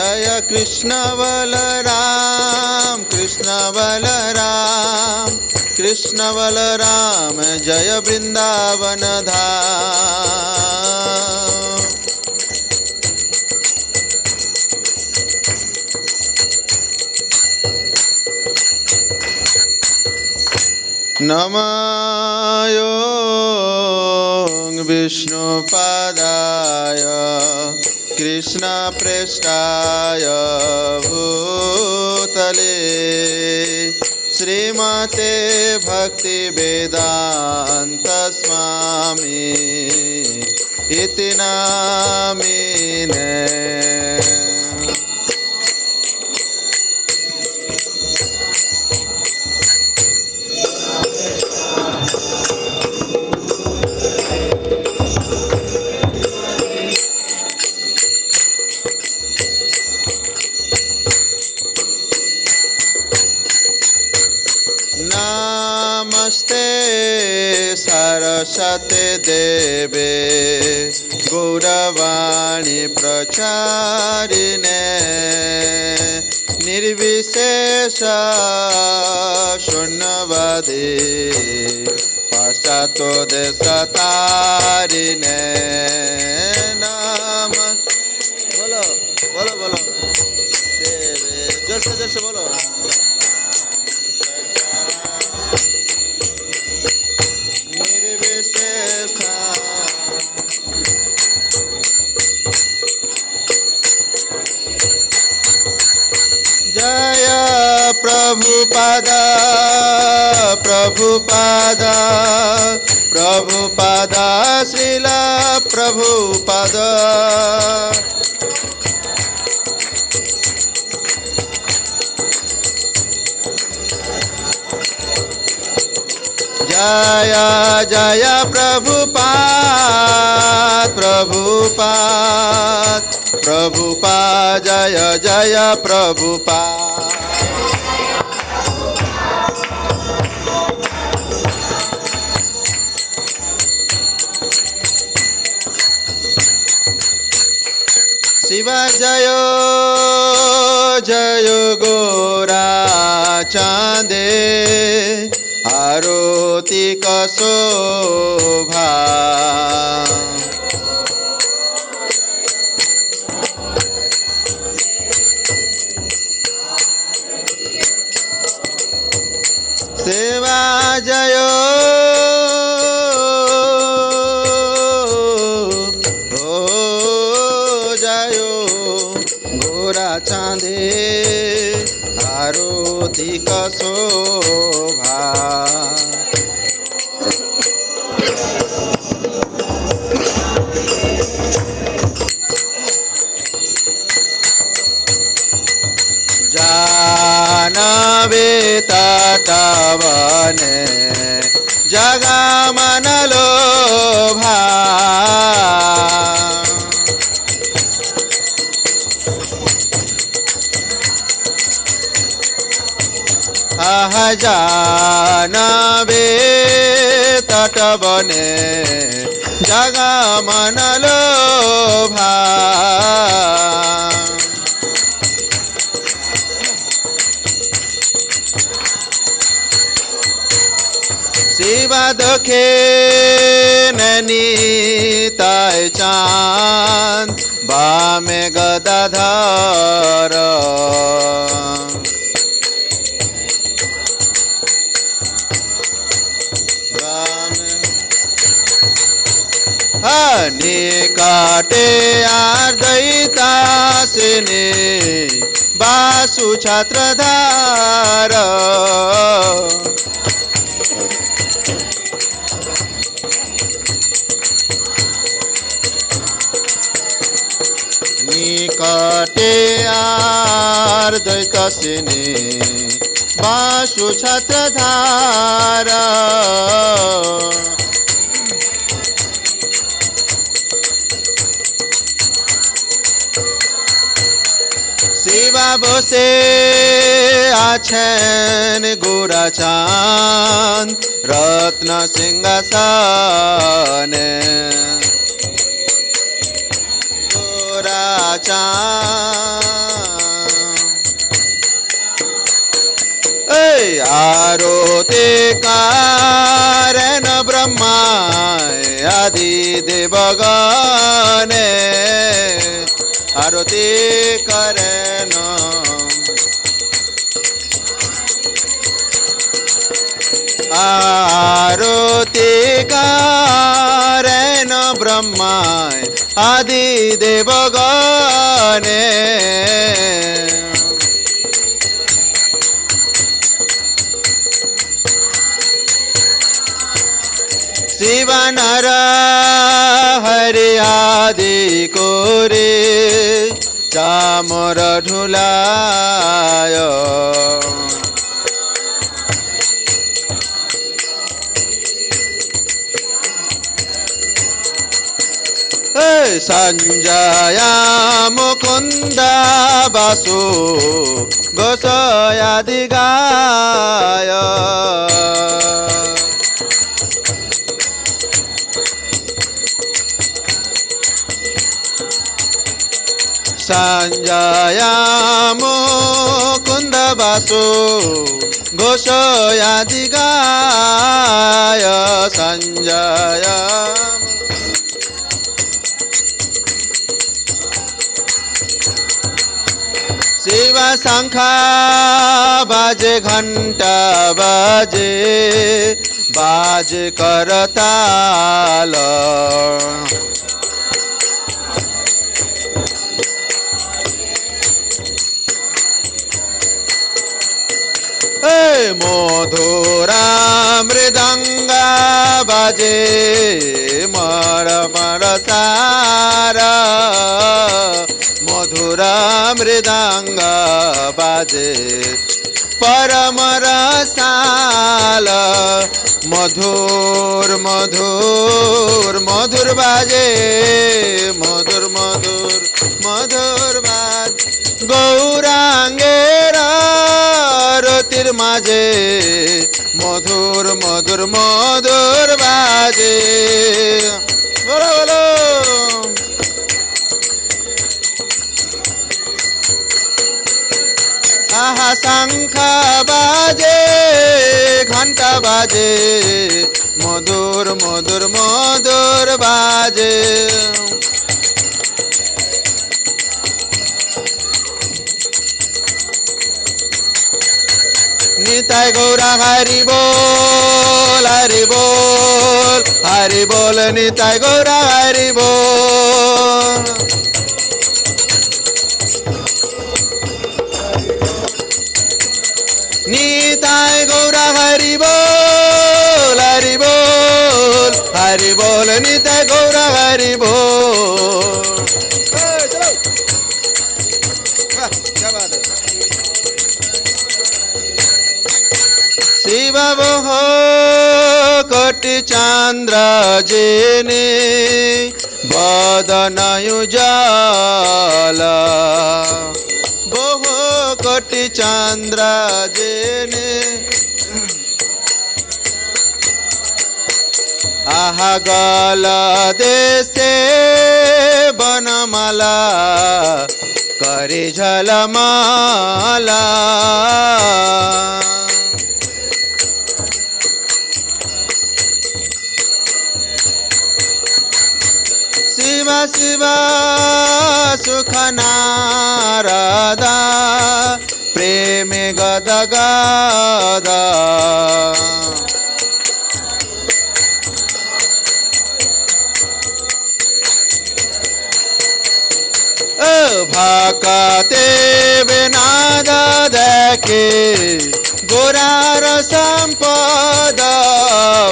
जय कृष्ण बलराम कृष्ण बलराम कृष्ण बलराम जय वृंदावन धाम। नमो विष्णुपादाय कृष्णप्रेष्ठाय भूतले श्रीमते भक्तिवेदान्त स्वामी इति नामिने। नमस्ते सरस्वती देवे गौरवाणी प्रचारिणे निर्विशेष शून्यवादी पाश्चात्य देशतारिणे। नम बोलो बोलो बोलो देवे जोर से बोलो। जय प्रभुपादा प्रभुपादा प्रभुपादा श्रील प्रभुपादा। जय जय प्रभुपाद प्रभुपाद प्रभुपाद जय जय प्रभुपाद। शिव जय जय गोरा चांदे आरती का शोभा। सेवा जय हो जय गोरा चांदे आरती का शोभा। जानवे तटवने जगमन लोभा। आह जानवे तटवने जगमन लोभा। शिव दुखे नैनीताय चांद बामे गदाधर। निकटे आर्दैतासिने बासु छत्रधार। निकटे आर्दैतासिने बासु छत्रधार। शिवा बसे आछेन गोरा चांद रत्न सिंहासने। गोरा चांद कारेण ब्रह्मा आदि देवगणे आरती करेन आरती करेन ब्रह्मा आदि देवगणे शिव नर हरि आदि कोरे चामर ढुलाय संजय मुकुंद बासु गोसयादि गाय संजय मुकुंद बासु गोसयादि गाय संजय शिव शंख बाजे घंटा बाजे बाजे करताल मधुरा मृदंग बाजे मर मर सारा मधुरा मृदंग बाजे परम रसाल मधुर मधुर मधुर बाजे मधुर मधुर मधुर बाज गौरांगेर रतिर माजे मधुर मधुर मधुर बाजे बोलो बोलो आहा शंख बाजे घंटा बाजे मधुर मधुर मधुर बाजे निताय गौरा हरि बोल हरि बोल हरि बोल निताय गौरा हरि बोल निताय गौरा हरि बोल हरि बोल हरि बोल निताय गौरा हरि बोल चलो क्या बात है शिव बोहो कोटि चंद्र जेने बदनयुजाल बोहो कोटि चंद्र जेने आहा गल देशे बनमाला करे झलमाला शिव शिव सुख नारदा प्रेम गद गदा भक्ते बेनाद देखे गोरार संपद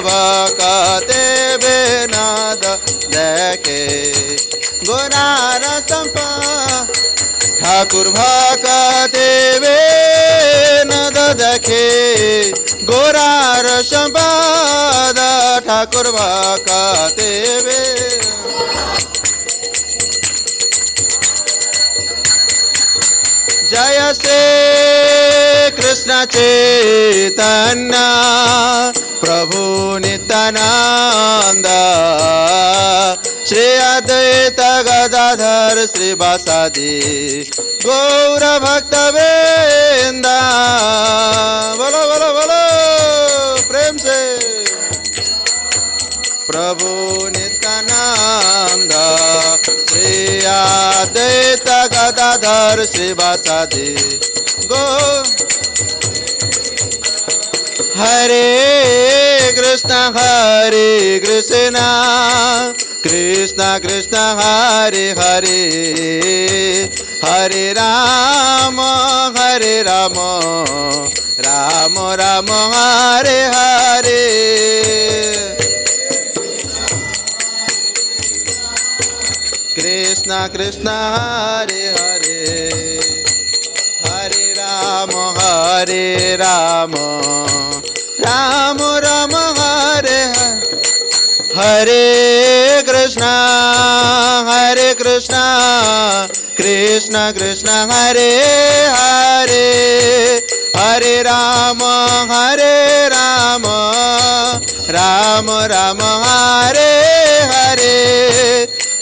भक्ते बेनाद देखे गोरार संपद ठाकुर भक्ते बेनाद देखे गोरार संपद ठाकुर भक्ते जय श्री कृष्ण चैतन्य प्रभु नित्यानंद श्री अद्वैत गदाधर श्रीवासादि गौर भक्त वृंदा बोलो बोलो बोलो प्रेम से Prabhu Nityananda Shri Advaita Gadadhar Srivasadi Go Hare Krishna Krishna Krishna Hare Hare Hare Rama Rama Rama Hare Hare Krishna Krishna Hare Hare Hare Rama Rama Rama Hare Hare Hare Krishna Krishna Krishna Hare Hare Hare Rama Rama Rama Hare Hare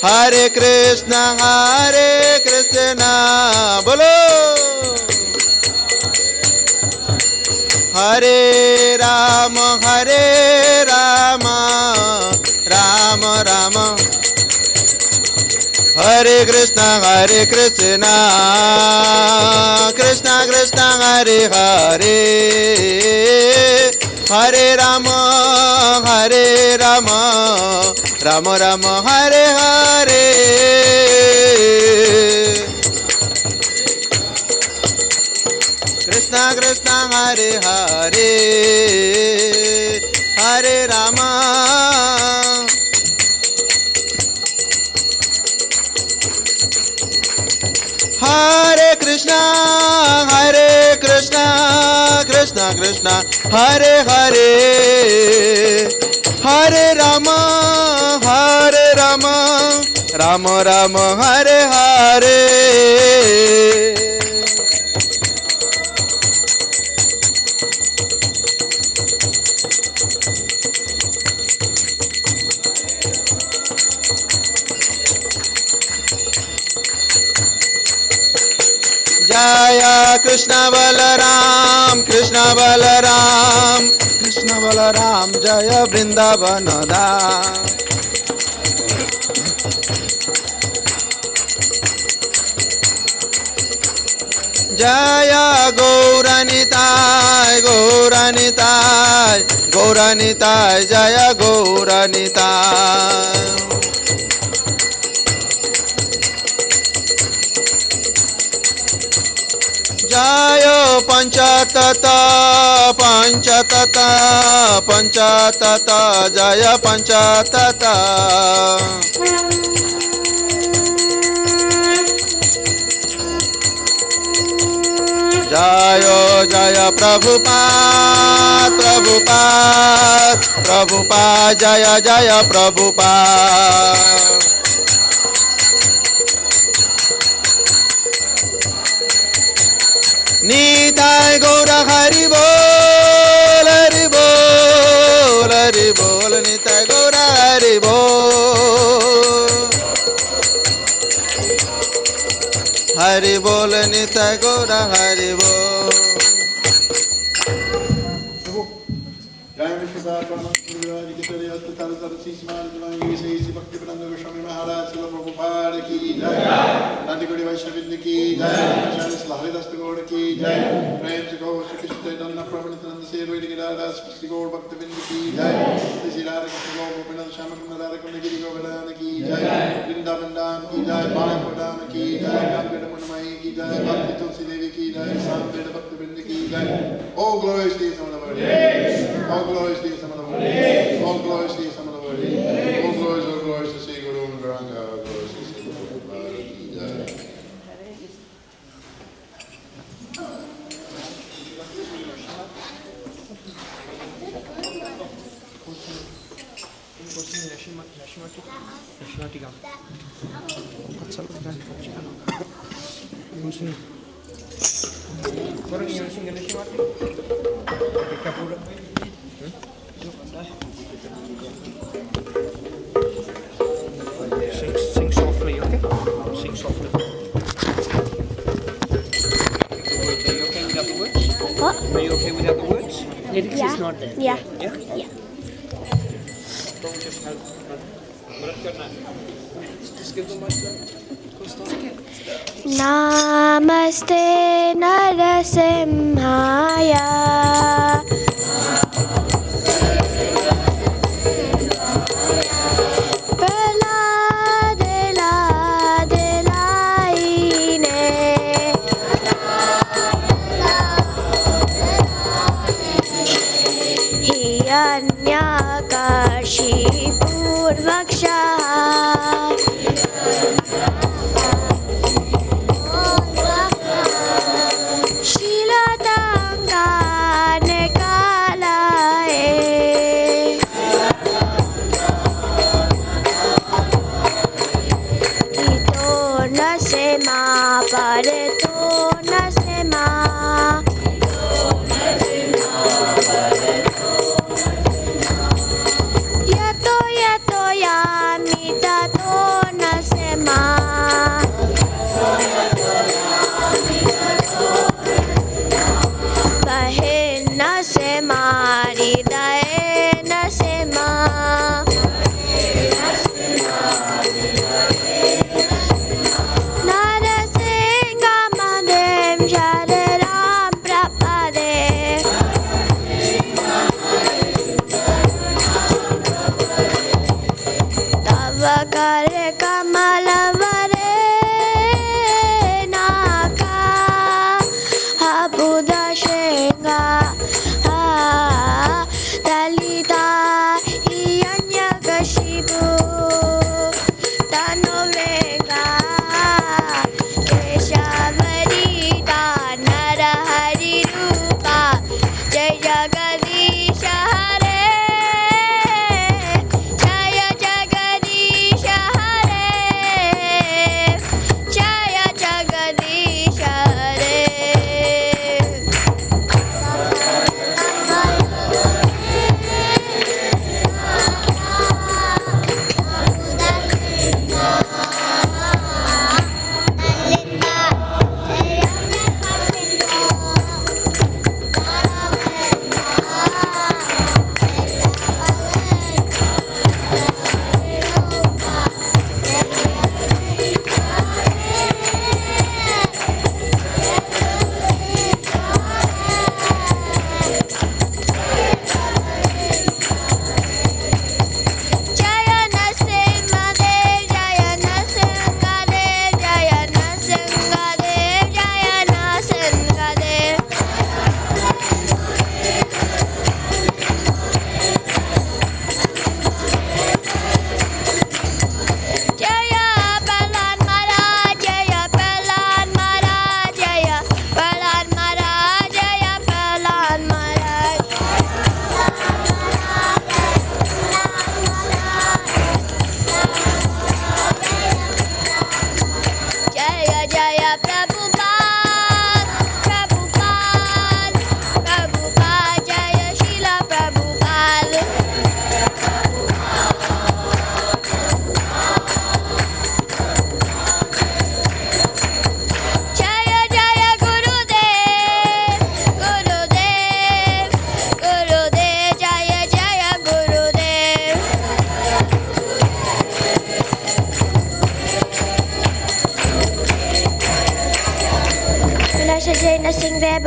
Hare Krishna Bolo Hare Rama Rama Rama Hare Krishna Krishna Krishna Hare Hare Hare Rama Rama Rama Hare Hare Krishna Krishna Hare Hare Hare Rama Hare Krishna Krishna Krishna Hare Hare Hare Rama Rama Rama Hare Hare Jaya Krishna Balaram Jaya Vrindavana Dham Jaya Gauranitai Jaya Gauranitai Jayo Panchatata Jaya Panchatata Jayo Jaya Prabhupada Jaya Prabhupada Nitai Gaura Hari Bol Nitai Gaura Hari Bol Nitai Gaura Hari Bol Jai Vishwadhar Brahma Gitari Tara Sisman Divine Bhakti Prananda Swami Maharaj Srila Prabhupada Ki Jai Nandigodi Vaishnavind Ki Jai Charis Laharidas Tagore Ki Jai Prem Se Gaur Shri Krishna Chaitanya Prabhu Nityananda Sevai Girada Shri Gaur Bhaktivind Ki Jai Shri Radha Krishna Gaur Gopinath Shama Kunda Radha Kunda Giri Govardhana Ki Jai Vrindavan Dham Ki Jai Bharatpur Dham Ki Jai Ramgada Munamai Ki Jai Bhakti Tulsi Devi Ki Jai Samveda Bhaktivind Ki Jai All glories to you, some of the word. All glories to you, some of the word. All glories to you, some of the word. All glories to Sri Guru and Garanga. All glories to Sri Guru and Garanga. Sing softly, okay? Sing softly. Are you okay with the other words? What? Are you okay with the other words? Lyrics Yeah. is not there. Yeah. Yeah? Yeah. just help. Maharaj, your name. Just give them mic. Namaste Narasimhaya Pradelaine Hiranyakashi Purvaksha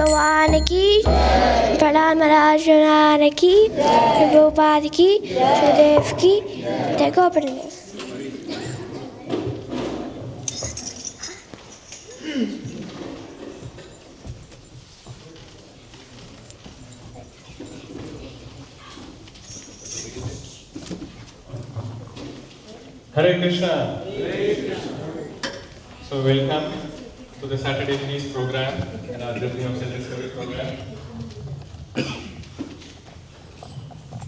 भगवान की प्रणाम महाराज की प्रभुपाद की सुदेव की देखो अपने Hare Krishna. So welcome to the Saturday Peace program and our Journey of Self-Discovery program.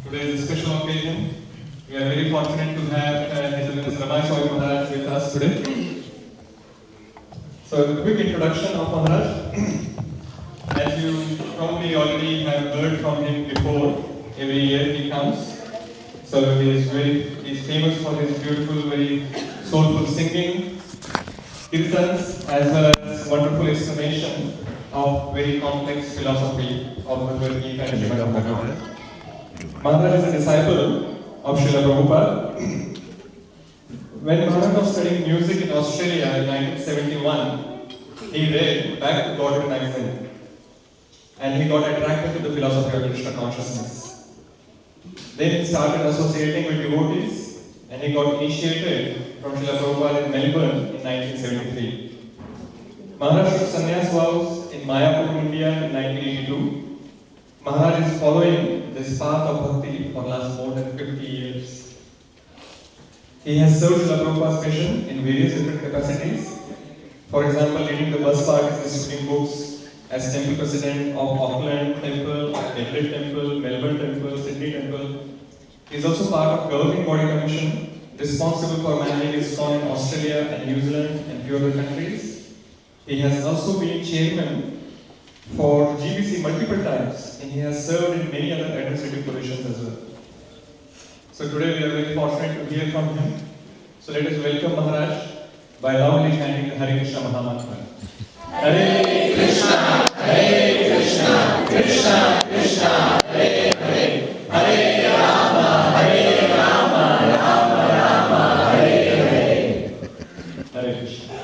Today is a special occasion. We are very fortunate to have His Holiness Ramai Swami Maharaj with us today. So a quick introduction of Maharaj. As you probably already have heard from him before, every year he comes. So he is famous for his beautiful, very soulful singing, kirtans, as well as wonderful explanation of very complex philosophy of Bhagavad Gita and Srimad Bhagavatam. Maharaj is a disciple of Srila Prabhupada. When Maharaj was studying music in Australia in 1971, he read Back to God magazine and he got attracted to the philosophy of Krishna consciousness. Then he started associating with devotees and he got initiated from Srila Prabhupada in Melbourne in 1973. Maharaj took sannyas vows in Mayapur, India in 1982. Maharaj is following this path of bhakti for the last more than 50 years. He has served Srila Prabhupada's mission in various different capacities. For example, leading the bus parties distributing books as Temple President of Auckland Temple, Adelaide Temple, Melbourne Temple, Sydney Temple. He is also part of Governing Body Commission, responsible for managing ISKCON in Australia and New Zealand and few other countries. He has also been chairman for GBC multiple times and he has served in many other administrative positions as well. So today we are very fortunate to hear from him. So let us welcome Maharaj by loudly chanting the Hare Krishna Mahamantra. Hare Krishna, Krishna Krishna, Hare Hare, Hare Rama, Rama Rama, Hare Hare. Hare Krishna.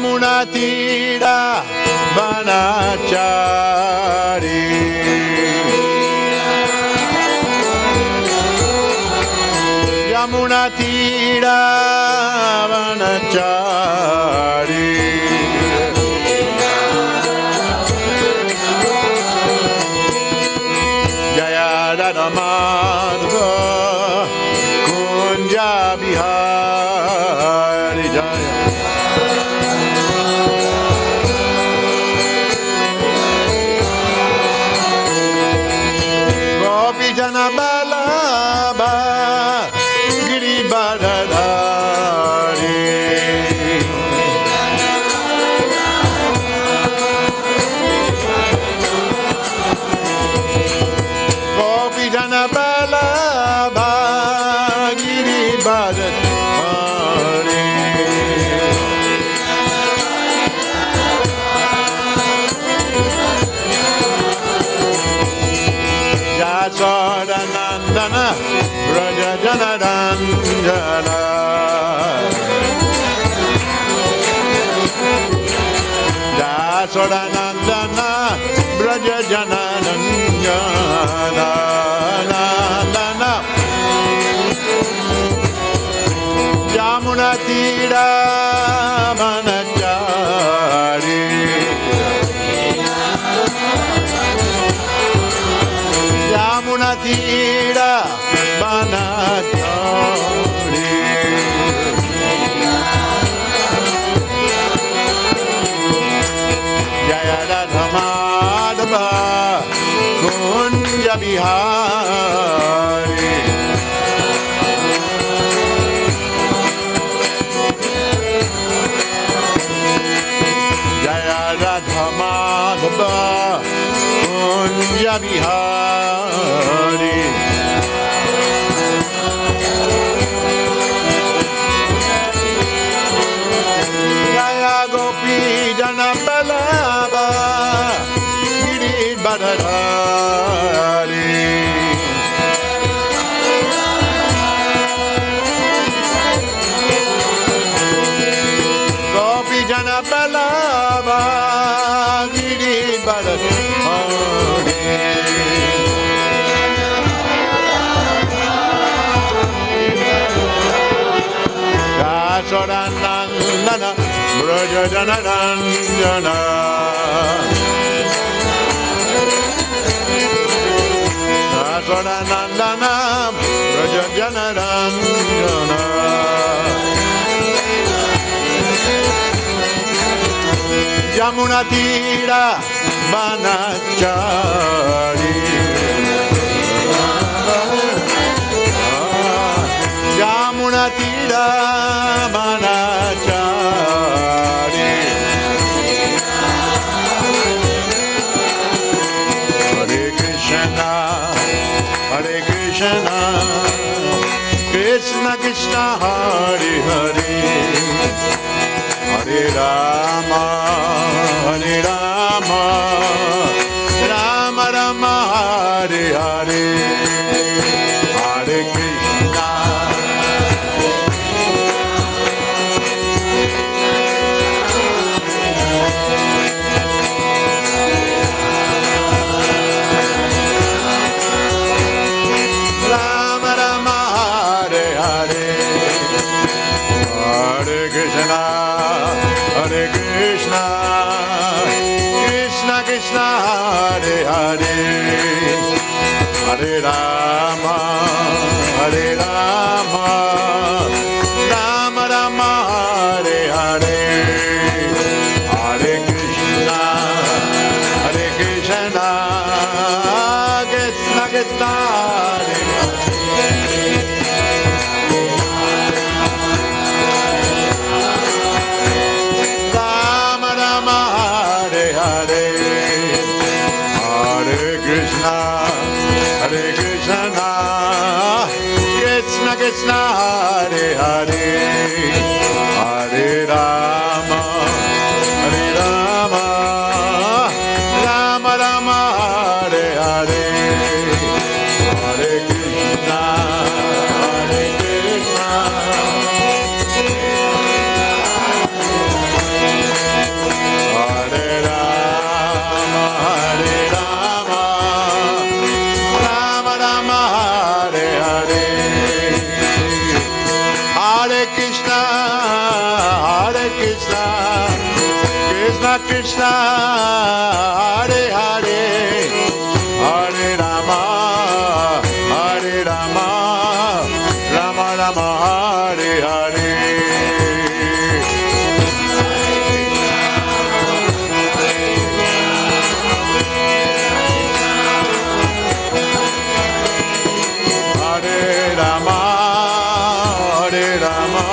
Yamunatira Banachari Yamunatira Banachari Jaya Radhamadhava Kunja Bihari Jaya Janabalaba Giribadadari Gopi Janabalaba Giribadadari Yasodanandana Braja Janaranjana Yasodanandana Braja Janaranjana Nandana Yamunatira Manachari Yamunatira Banachari Bihari. Jaya Radha Madhava Kunja Bihari. Jaya Gopi Jana Balaba Giri Badadari. Gopi Jana Balaba Giri Badadari. Yasodanandana Braja Janarandana. Yasodanandana Braja Janarandana. Yamuna Tira Banachari. Yamuna Tira Banachari. Hare Krishna, Hare Krishna, Krishna Krishna, Hare Hare, Hare Rama, Hare Rama, Rama Rama, Hare Hare, Hare Krishna. Rama Rama, Hare Hare, Hare Krishna, Hare Krishna, Krishna Krishna, Hare Hare, Hare Rama, Hare Rama, Rama Rama, Hare Hare, Hare Krishna, Hare Krishna, Krishna Krishna, Hare Rama Rama, Hare Hare, Hare Krishna, Hare Krishna, Krishna Krishna, Hare Hare, Hare Rama, Hare Rama, Rama Rama, Hare Hare, Hare Krishna, Hare Krishna. Hare Rama, Hare Rama, Rama Rama, Hare Hare, Hare Krishna, Hare Krishna, Krishna Krishna, Hare Hare, Hare Rama, Hare Rama, Rama Rama, Hare Hare. Hare Rama, Hare Rama,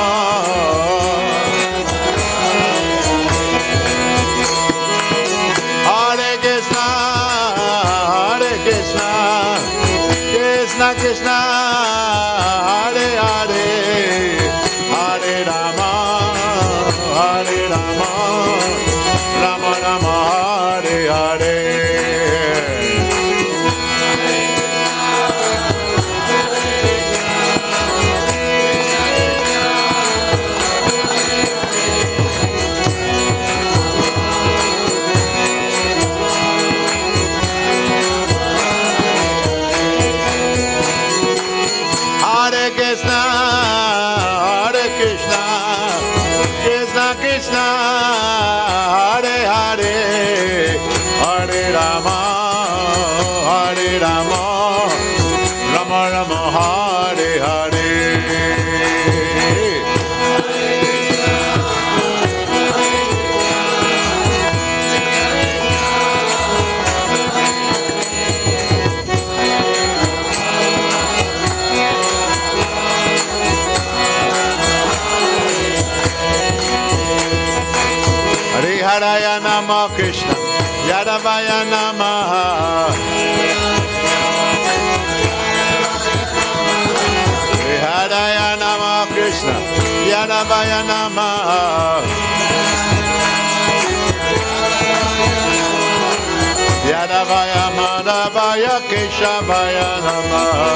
Namo Krishna, Yadavaya Namaha. Hridaya Namo Krishna, Yadavaya Namaha. Yadavaya Madhavaya Keshavaya Namaha.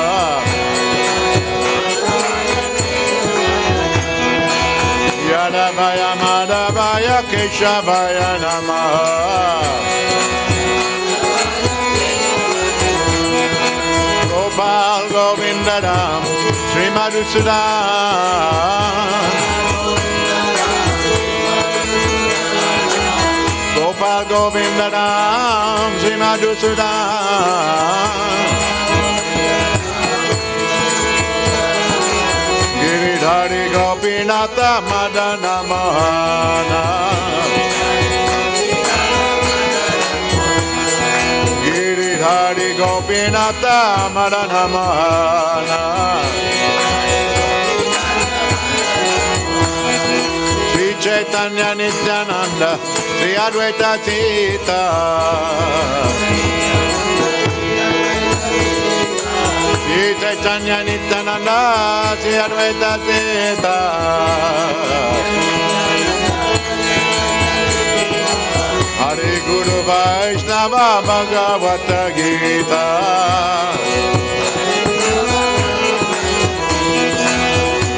Yadavaya Madhavaya Keshavaya Namaha. Gopal Govindadam Sri Madhusudan. Gopal Govindadam Sri Madhusudan. Giridhari Gopinatha Madana Mohana. Giridhari Gopinatha Madana Mohana. Sri Chaitanya Nityananda Sri Advaita Chita. Sri Chaitanya Nityananda Sri Advaita Chita. Hare Guru Vaishnava Bhagavata Gita.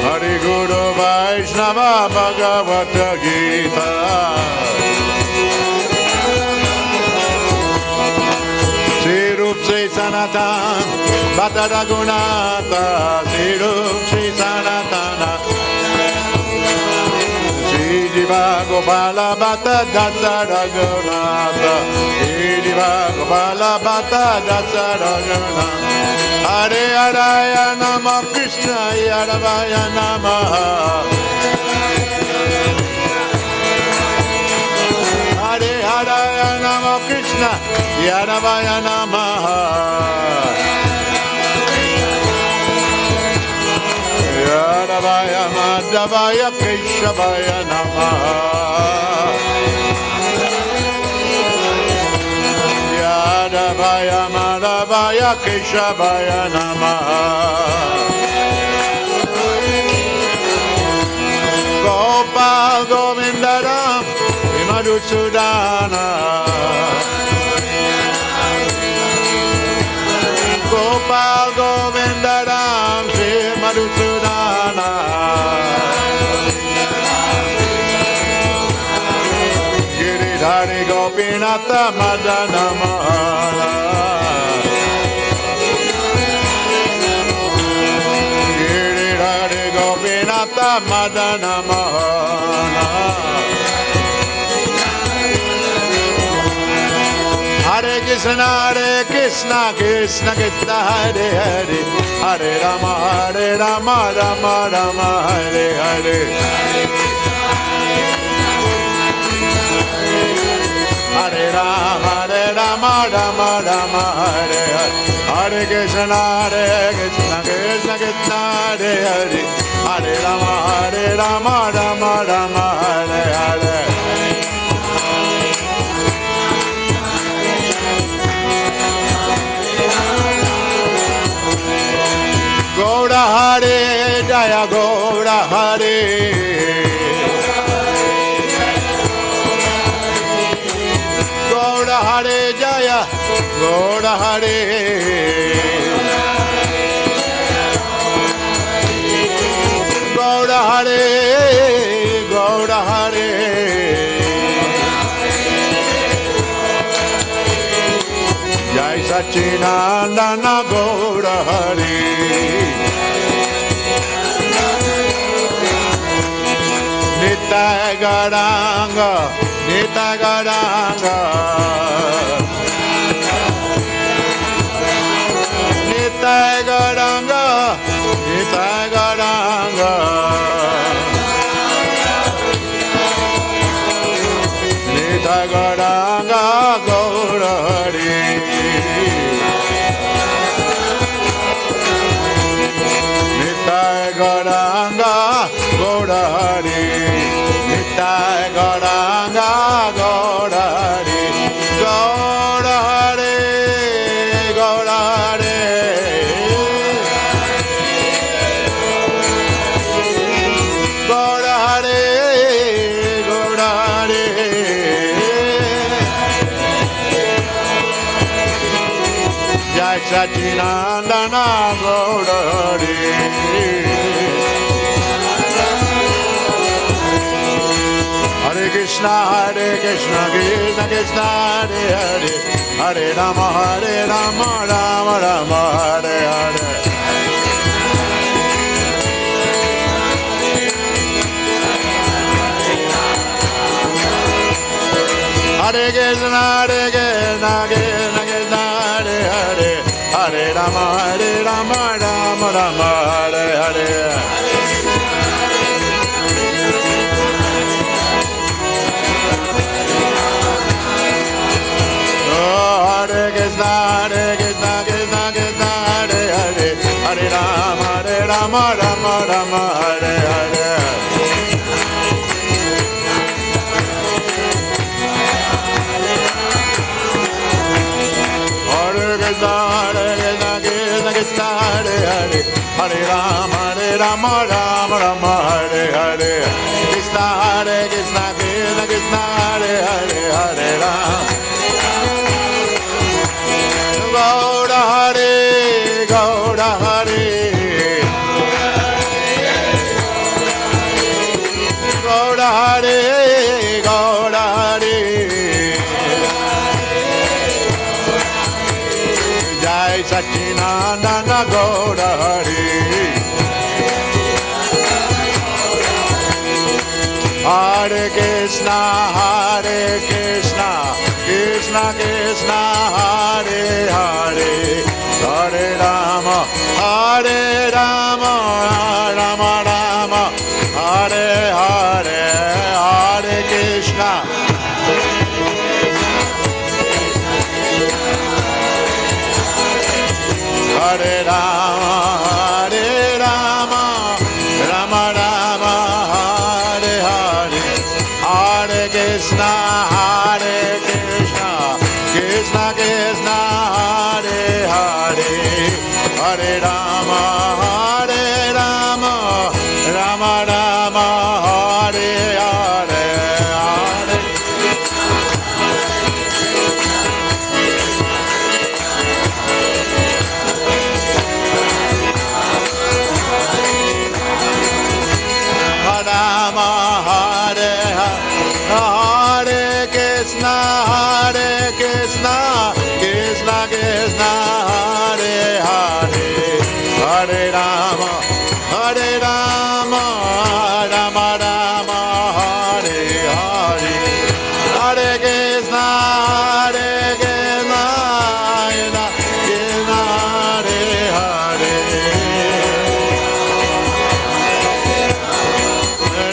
Hare Guru Vaishnava Bhagavata Gita. Sri Rup Sri Sanatan Bhatta Raghunatha. Sri Rup Sri Sanatana Sri Diva Gopala Bhatta Dasa Raghunatha. Sri Diva Gopala Bhatta Dasa Raghunatha. Hare Haraya Nama Krishna Yadavaya Namaha. Hare Haraya Nama Krishna Yadavaya Namaha. Yadavaya Madhavaya Keshavaya Namaha. Yadavaya Madhavaya Keshavaya Namaha. Gopal Govindaram Madhusudana. Gopal Govindaram Sri Madhusudana. Giridhari Gopinatha Madana Mohana. Giridhari Gopinatha Madana Mohana. Hare Krishna, Krishna Krishna, Hare Hare, Hare Rama, Rama Rama, Hare Hare. Hare Rama, Rama Rama, Hare Hare. Hare Krishna, Krishna Krishna, Hare Hare, Hare Rama, Rama Rama, Hare Hare. Gaura Hare Jaya Gaura Hare. Gaura Hare Jaya Gaura Hare. Gaura Hare Gaura Hare. Jai Sachinandana Gaura Hare. Nitai Garanga, Nitai Garanga, Nitai Garanga, Nitai Garanga, Nitai Garanga, Gaura Hare. Nitai Garanga, Gaura Hare. Nitai Garanga, Gaura Sachinandana Gaura Hari. Hare Krishna Krishna Krishna Hare Hare, Hare Rama Rama Rama Hare Hare. Hare Krishna Krishna Krishna Hare Hare, Hare Rama Rama Rama Hare Hare. Hare Krishna Krishna Krishna Hare Hare, Hare Rama Rama Rama Hare Hare. Hare Krishna Krishna Krishna Hare Hare, Hare Rama Rama Rama Hare Hare. Krishna Krishna Krishna Hare Hare, Hare Rama. Gaura Hare, Gaura Hare, Gaura Hare, Gaura Hare, Jai Sachinandana Gaura Hare. Hare Krishna, Krishna Krishna Hare Hare, Hare Rama Rama Rama, Hare Hare, Hare Krishna. Hare Rama Rama Rama, Hare Hare, Hare Krishna Krishna Krishna Hare Hare, Hare Rama Rama Rama, Hare Hare, Hare. Rama Hare Hare Krishna Krishna Krishna Hare Hare, Hare Rama Rama Rama, Hare Hare, Hare Krishna Krishna Hare Hare,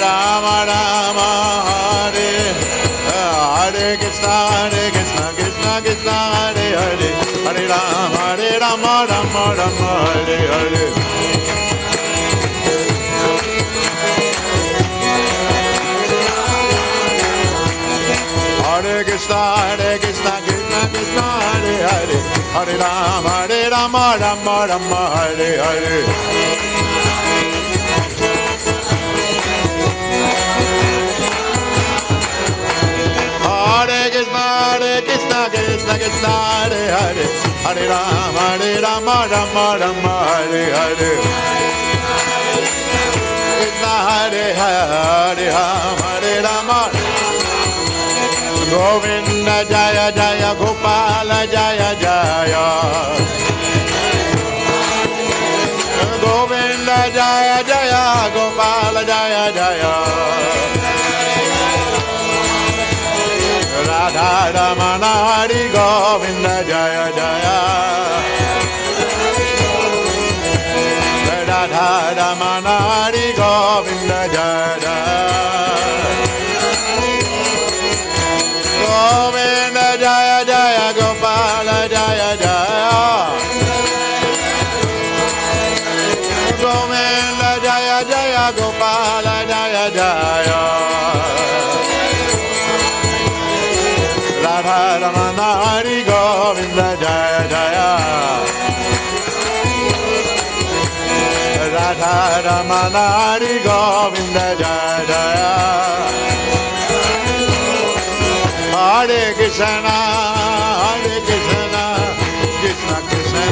Rama Rama Hare Hare Krishna Krishna Krishna Hare Hare, Hare Rama Rama Rama Hare Hare. Hare Krishna Krishna Krishna Hare Hare, Hare Rama Rama Rama Hare Hare. Hare Krishna Krishna Hare Hare, Hare Rama Rama Hare Hare. Krishna Hare Hare Hare Rama. Govinda Jaya Jaya Gopala Jaya Jaya. Govinda Jaya Jaya Gopala Jaya Jaya. Radha Ramana Hari Govinda Jaya Jaya. Radha Ramana Hari Govinda Jaya Jaya. Govinda Jaya Jaya Gopala Jaya Jaya. Govinda Jaya Jaya Gopala Jaya Jaya. Radha Ramana Hari Govinda Jaya Jaya. Radha Ramana Hari Govinda Jaya Jaya. Hare Krishna Krishna Krishna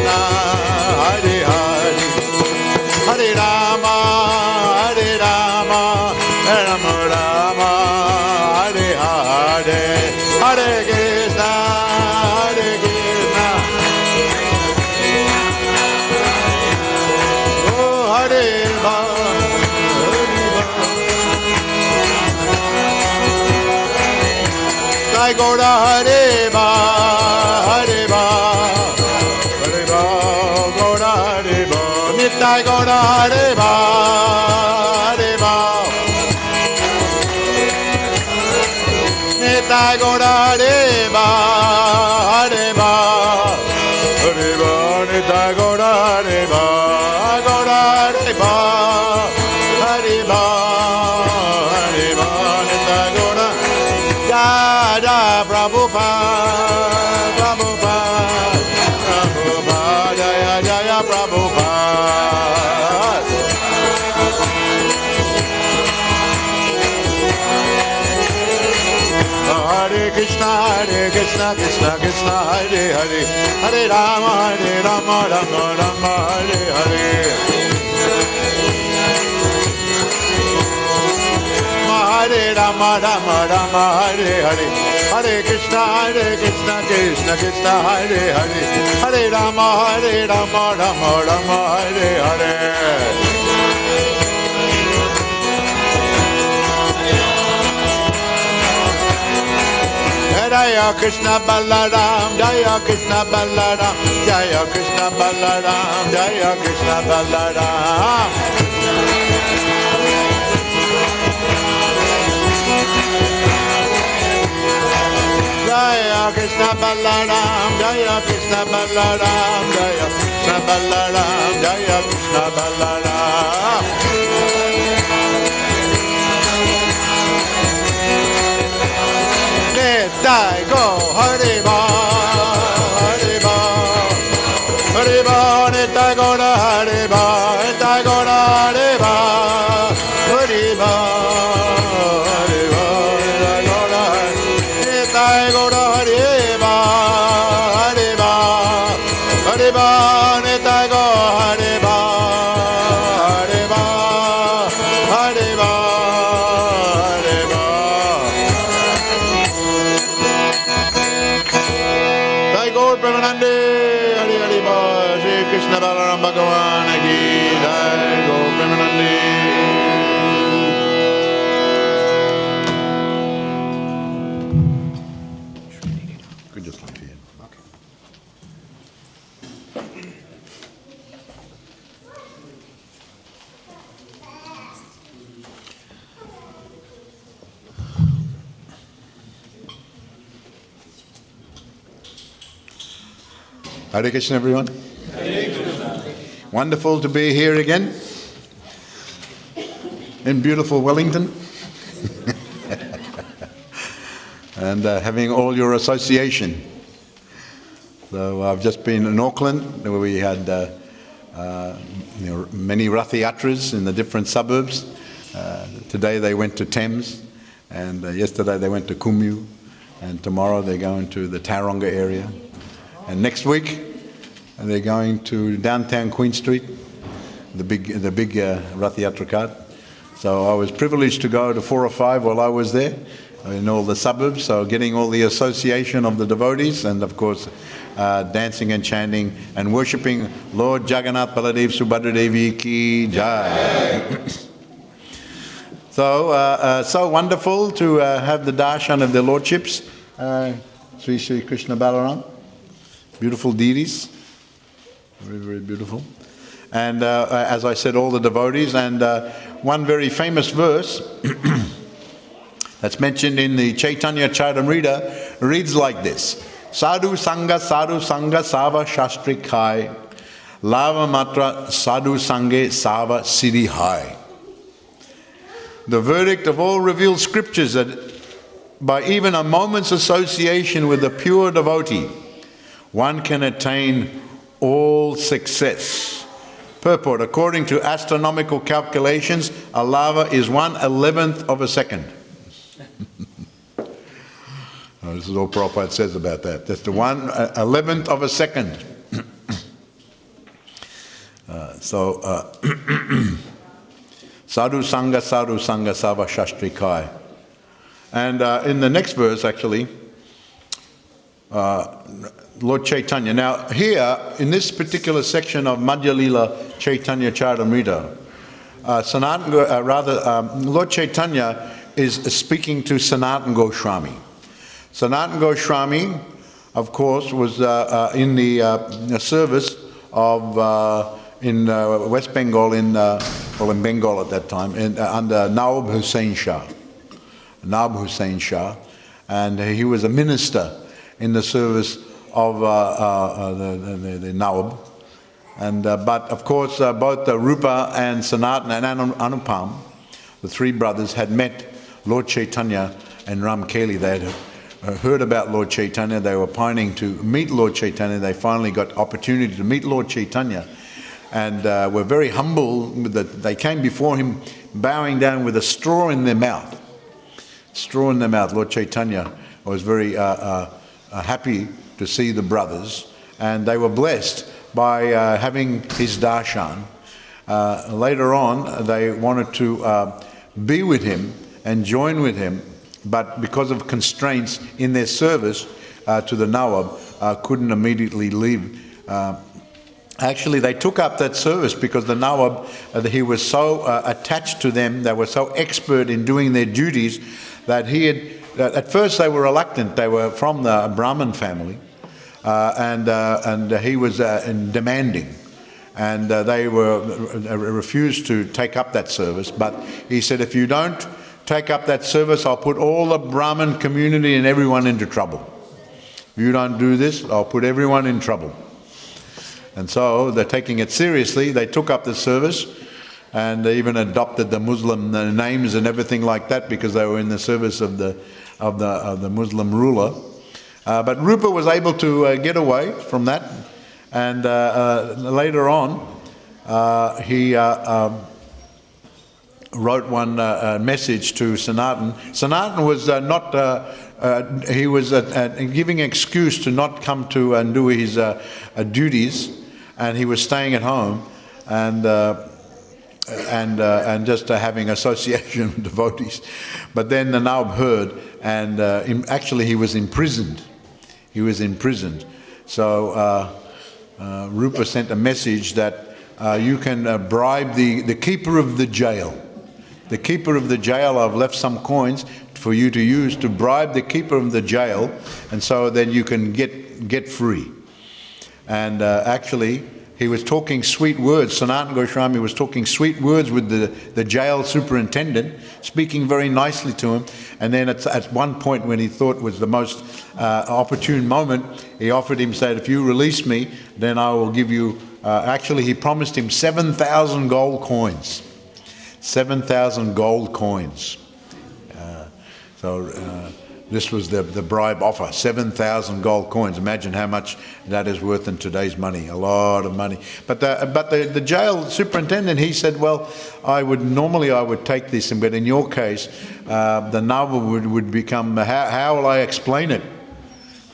Nitai Gaura Hareba, Hareba, Hareba, Gaura Hareba, Nitai Gaura Hareba, Hareba, Nitai Gaura Hareba, Hareba, Hareba, Nitai Gaura Hareba, Gaura Hareba, Hareba, Hareba, Nitai Gaura. Jaya Prabhupada, Prabhupada, Prabhupada, Jaya Jaya Prabhupada. Hare Krishna, Krishna Krishna, Hare Hare, Hare Rama, Rama Rama, Hare Hare. Hare Rama, Rama Rama, Hare Hare, Hare Krishna, Krishna Krishna, Hare Hare, Hare Rama, Rama Rama, Hare Hare. Jaya Krishna Balaram, Jaya Krishna Balaram, Jaya Krishna Balaram, Jaya Krishna Balaram. Jaya Krishna Balaram, Jaya Krishna Balaram, Jaya Krishna Balaram, Jaya Krishna Balaram. Nitai go Hariba, Hariba, Hariba, Nitai go Hariba, Nitai go Hariba, Hariba, Hariba, Nitai go Hariba, Hariba, Hariba, Nitai go Hariba, Hariba, Hariba. Premanande, Hari Hari Ba, Shri Krishna Balaram Bhagavan Ki Jai, Go Premanande. Could just look here. Hare Krishna, everyone. Hare Krishna. Wonderful to be here again in beautiful Wellington and having all your association. So I've just been in Auckland where we had many Rath Yatras in the different suburbs. Today they went to Thames, and yesterday they went to Kumyu, and tomorrow they're going to the Tauranga area. And next week, they're going to downtown Queen Street, the big Rath Yatra cart. So I was privileged to go to 4 or 5 while I was there in all the suburbs. So getting all the association of the devotees, and of course dancing and chanting and worshipping Lord Jagannath Baladev Subhadra Devi ki jai. So wonderful to have the darshan of their lordships, Sri Krishna Balaram. Beautiful deities, very, very beautiful. And as I said, all the devotees. And one very famous verse that's mentioned in the Chaitanya Charitamrita reads like this: Sadhu Sangha Sava Shastri Khai, Lava Matra Sadhu Sange Sava Siddhi Hai. The verdict of all revealed scriptures that by even a moment's association with a pure devotee, one can attain all success. Purport: according to astronomical calculations, a lava is 1/11th of a second. This is all Prabhupada says about that. That's the 1/11th of a second. Sadhu Sangha Sava Shastri Kai. And in the next verse, actually, Lord Chaitanya. Now here, in this particular section of Madhya Lila Chaitanya Charitamrita, Lord Chaitanya is speaking to Sanatana Goswami. Sanatana Goswami, of course, was in the service of in West Bengal, in Bengal at that time, under Nawab Hussain Shah. Nawab Hussain Shah, and he was a minister in the service of the Nawab. And but of course, both Rupa and Sanatana and Anupam, the three brothers, had met Lord Chaitanya and Ramkeli. They had heard about Lord Chaitanya. They were pining to meet Lord Chaitanya. They finally got opportunity to meet Lord Chaitanya, and were very humble. They came before him, bowing down with a straw in their mouth. Straw in their mouth. Lord Chaitanya was very happy to see the brothers, and they were blessed by having his darshan. Later on, they wanted to be with him and join with him, but because of constraints in their service to the Nawab, couldn't immediately leave. Actually, they took up that service because the Nawab, he was so attached to them, they were so expert in doing their duties, that he had, at first they were reluctant. They were from the Brahmin family, and he was demanding, and they refused to take up that service. But he said, if you don't take up that service, I'll put all the Brahmin community and everyone into trouble. If you don't do this, I'll put everyone in trouble. And so they're taking it seriously. They took up the service, and they even adopted the Muslim names and everything like that, because they were in the service of the Muslim ruler. But Rupa was able to get away from that, and later on he wrote one message to Sanatana. Sanatana was he was giving excuse to not come to and do his duties, and he was staying at home and just having association with devotees. But then the Nawab heard, and actually he was imprisoned. He was imprisoned. So Rupa sent a message that you can bribe the keeper of the jail. The keeper of the jail, I've left some coins for you to use to bribe the keeper of the jail, and so then you can get free. And actually, he was talking sweet words. Sanatana Goswami was talking sweet words with the jail superintendent, speaking very nicely to him. And then at one point, when he thought was the most opportune moment, he offered him, said, if you release me, then I will give you, actually he promised him 7,000 gold coins. 7,000 gold coins. This was the bribe offer, 7,000 gold coins. Imagine how much that is worth in today's money, a lot of money. But the jail superintendent, he said, well, I would take this, but in your case, the Nawab would become, how will I explain it?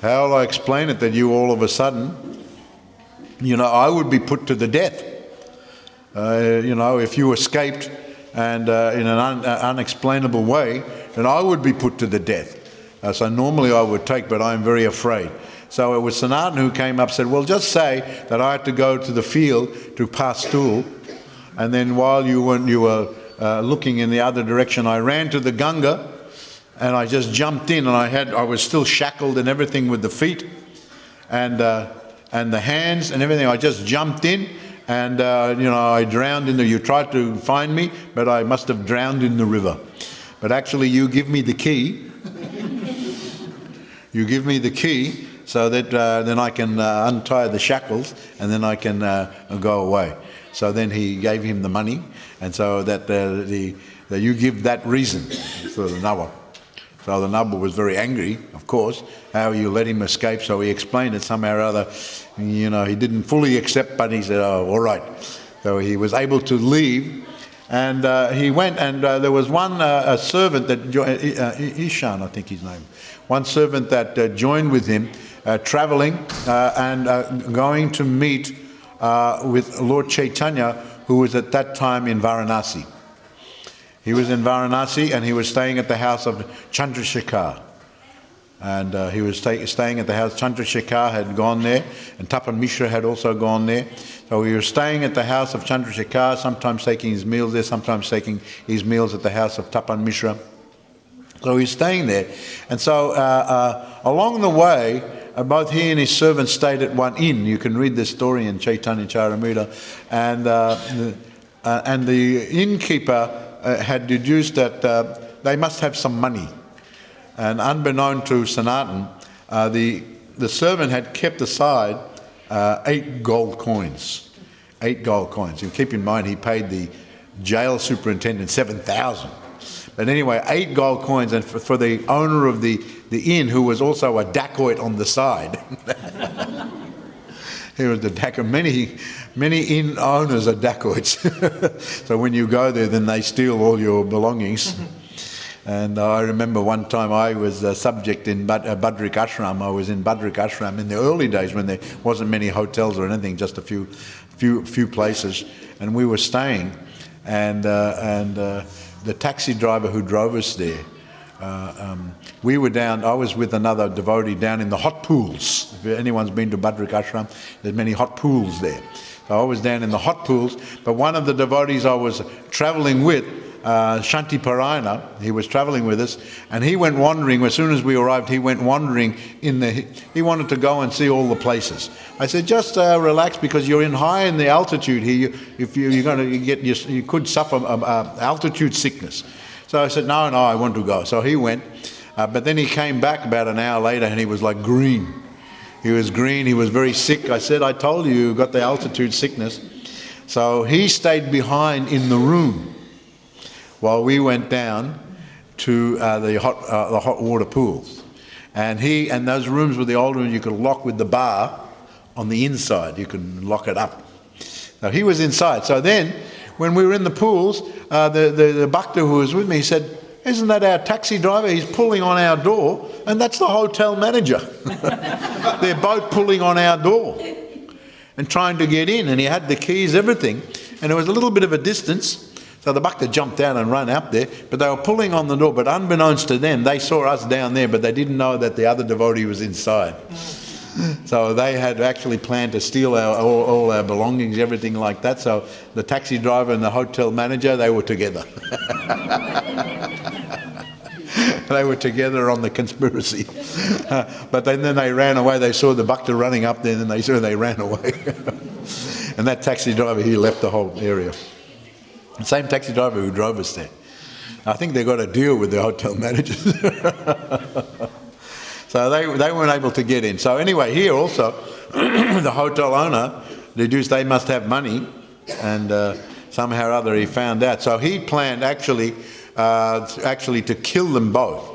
How will I explain it that you all of a sudden, I would be put to the death. If you escaped and in an unexplainable way, then I would be put to the death. So normally I would take, but I'm very afraid. So it was Sanatana who came up and said, well, just say that I had to go to the field to pass stool, and then while you were looking in the other direction, I ran to the Ganga, and I just jumped in, and I was still shackled and everything with the feet and the hands and everything. I just jumped in, and I drowned in you tried to find me, but I must have drowned in the river. But actually, you give me the key. You give me the key so that then I can untie the shackles, and then I can go away. So then he gave him the money, and so that you give that reason for the Nawab. So the Nawab was very angry, of course, how you let him escape. So he explained it somehow or other. He didn't fully accept, but he said, oh, all right. So he was able to leave, and he went, and there was one servant that Ishan, I think his name. One servant that joined with him, traveling and going to meet with Lord Chaitanya, who was at that time in Varanasi. He was in Varanasi, and he was staying at the house of Chandrasekhar. And he was staying at the house. Chandrasekhar had gone there, and Tapan Mishra had also gone there. So he was staying at the house of Chandrasekhar, sometimes taking his meals there, sometimes taking his meals at the house of Tapan Mishra. So he's staying there. And so along the way, both he and his servant stayed at one inn. You can read this story in Chaitanya Charitamrita. And the innkeeper had deduced that they must have some money. And unbeknown to Sanatan, the servant had kept aside 8 gold coins. 8 gold coins. And keep in mind, he paid the jail superintendent 7,000. But anyway, 8 gold coins, and for the owner of the inn, who was also a dacoit on the side. He was the dacoit. Many inn owners are dacoits. So when you go there, then they steal all your belongings. And I remember one time I was a subject in Badrik Ashram. I was in Badrik Ashram in the early days when there wasn't many hotels or anything, just a few places. And we were staying, and the taxi driver who drove us there, we were down, I was with another devotee down in the hot pools. If anyone's been to Badrik Ashram, there's many hot pools there. So I was down in the hot pools, but one of the devotees I was travelling with, Shanti Parayana, he was travelling with us, and he went wandering. As soon as we arrived, he went wandering he wanted to go and see all the places. I said, just relax, because you're high in the altitude here. You could suffer altitude sickness. So I said, no, I want to go. So he went, but then he came back about an hour later, and he was like green. He was green, he was very sick. I said, I told you got the altitude sickness. So he stayed behind in the room while we went down to the hot water pools. And those rooms were the old rooms you could lock with the bar on the inside. You could lock it up. So he was inside. So then, when we were in the pools, the bhakta who was with me, he said, isn't that our taxi driver? He's pulling on our door, and that's the hotel manager. They're both pulling on our door and trying to get in, and he had the keys, everything. And there was a little bit of a distance. So the bhakta jumped down and ran up there, but they were pulling on the door. But unbeknownst to them, they saw us down there, but they didn't know that the other devotee was inside. So they had actually planned to steal all our belongings, everything like that. So the taxi driver and the hotel manager, they were together. They were together on the conspiracy. But then they ran away. They saw the bhakta running up there, and they ran away. And that taxi driver, he left the whole area. The same taxi driver who drove us there. I think they got a deal with the hotel managers. So they weren't able to get in. So anyway, here also, the hotel owner deduced they must have money, and somehow or other he found out. So he planned actually to kill them both.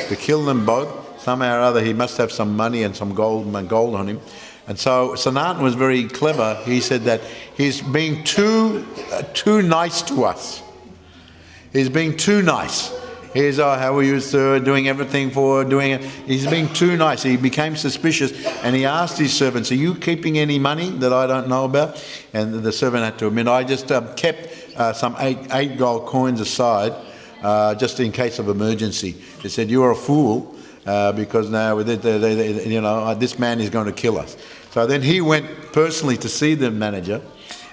To kill them both. Somehow or other he must have some money and some gold on him. And so Sanatan was very clever. He said that he's being too nice to us. He's being too nice. Here's how we used to doing everything for doing it. He's being too nice. He became suspicious, and he asked his servants, are you keeping any money that I don't know about? And the servant had to admit, I just kept some eight gold coins aside just in case of emergency. He said, you're a fool. Because now this man is going to kill us. So then he went personally to see the manager,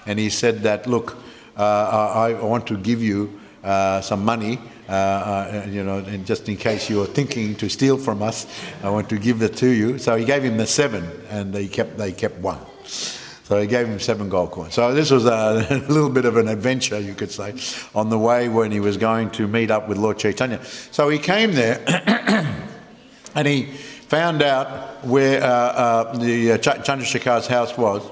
and he said that, look, I want to give you some money, and just in case you're thinking to steal from us, I want to give it to you. So he gave him the 7, and they kept 1. So he gave him 7 gold coins. So this was a little bit of an adventure, you could say, on the way when he was going to meet up with Lord Chaitanya. So he came there. And he found out where the Chandrasekhar's house was,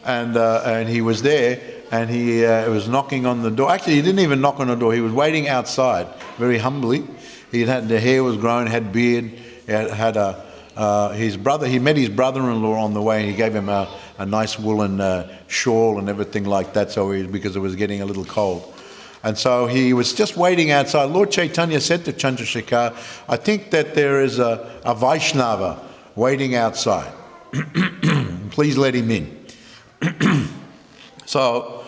and he was there, and he was knocking on the door. Actually, he didn't even knock on the door. He was waiting outside, very humbly. The hair was grown, had beard. He had his brother. He met his brother-in-law on the way, and he gave him a nice woolen shawl and everything like that. Because it was getting a little cold. And so he was just waiting outside. Lord Chaitanya said to Chandrasekhar, I think that there is a Vaishnava waiting outside. Please let him in. So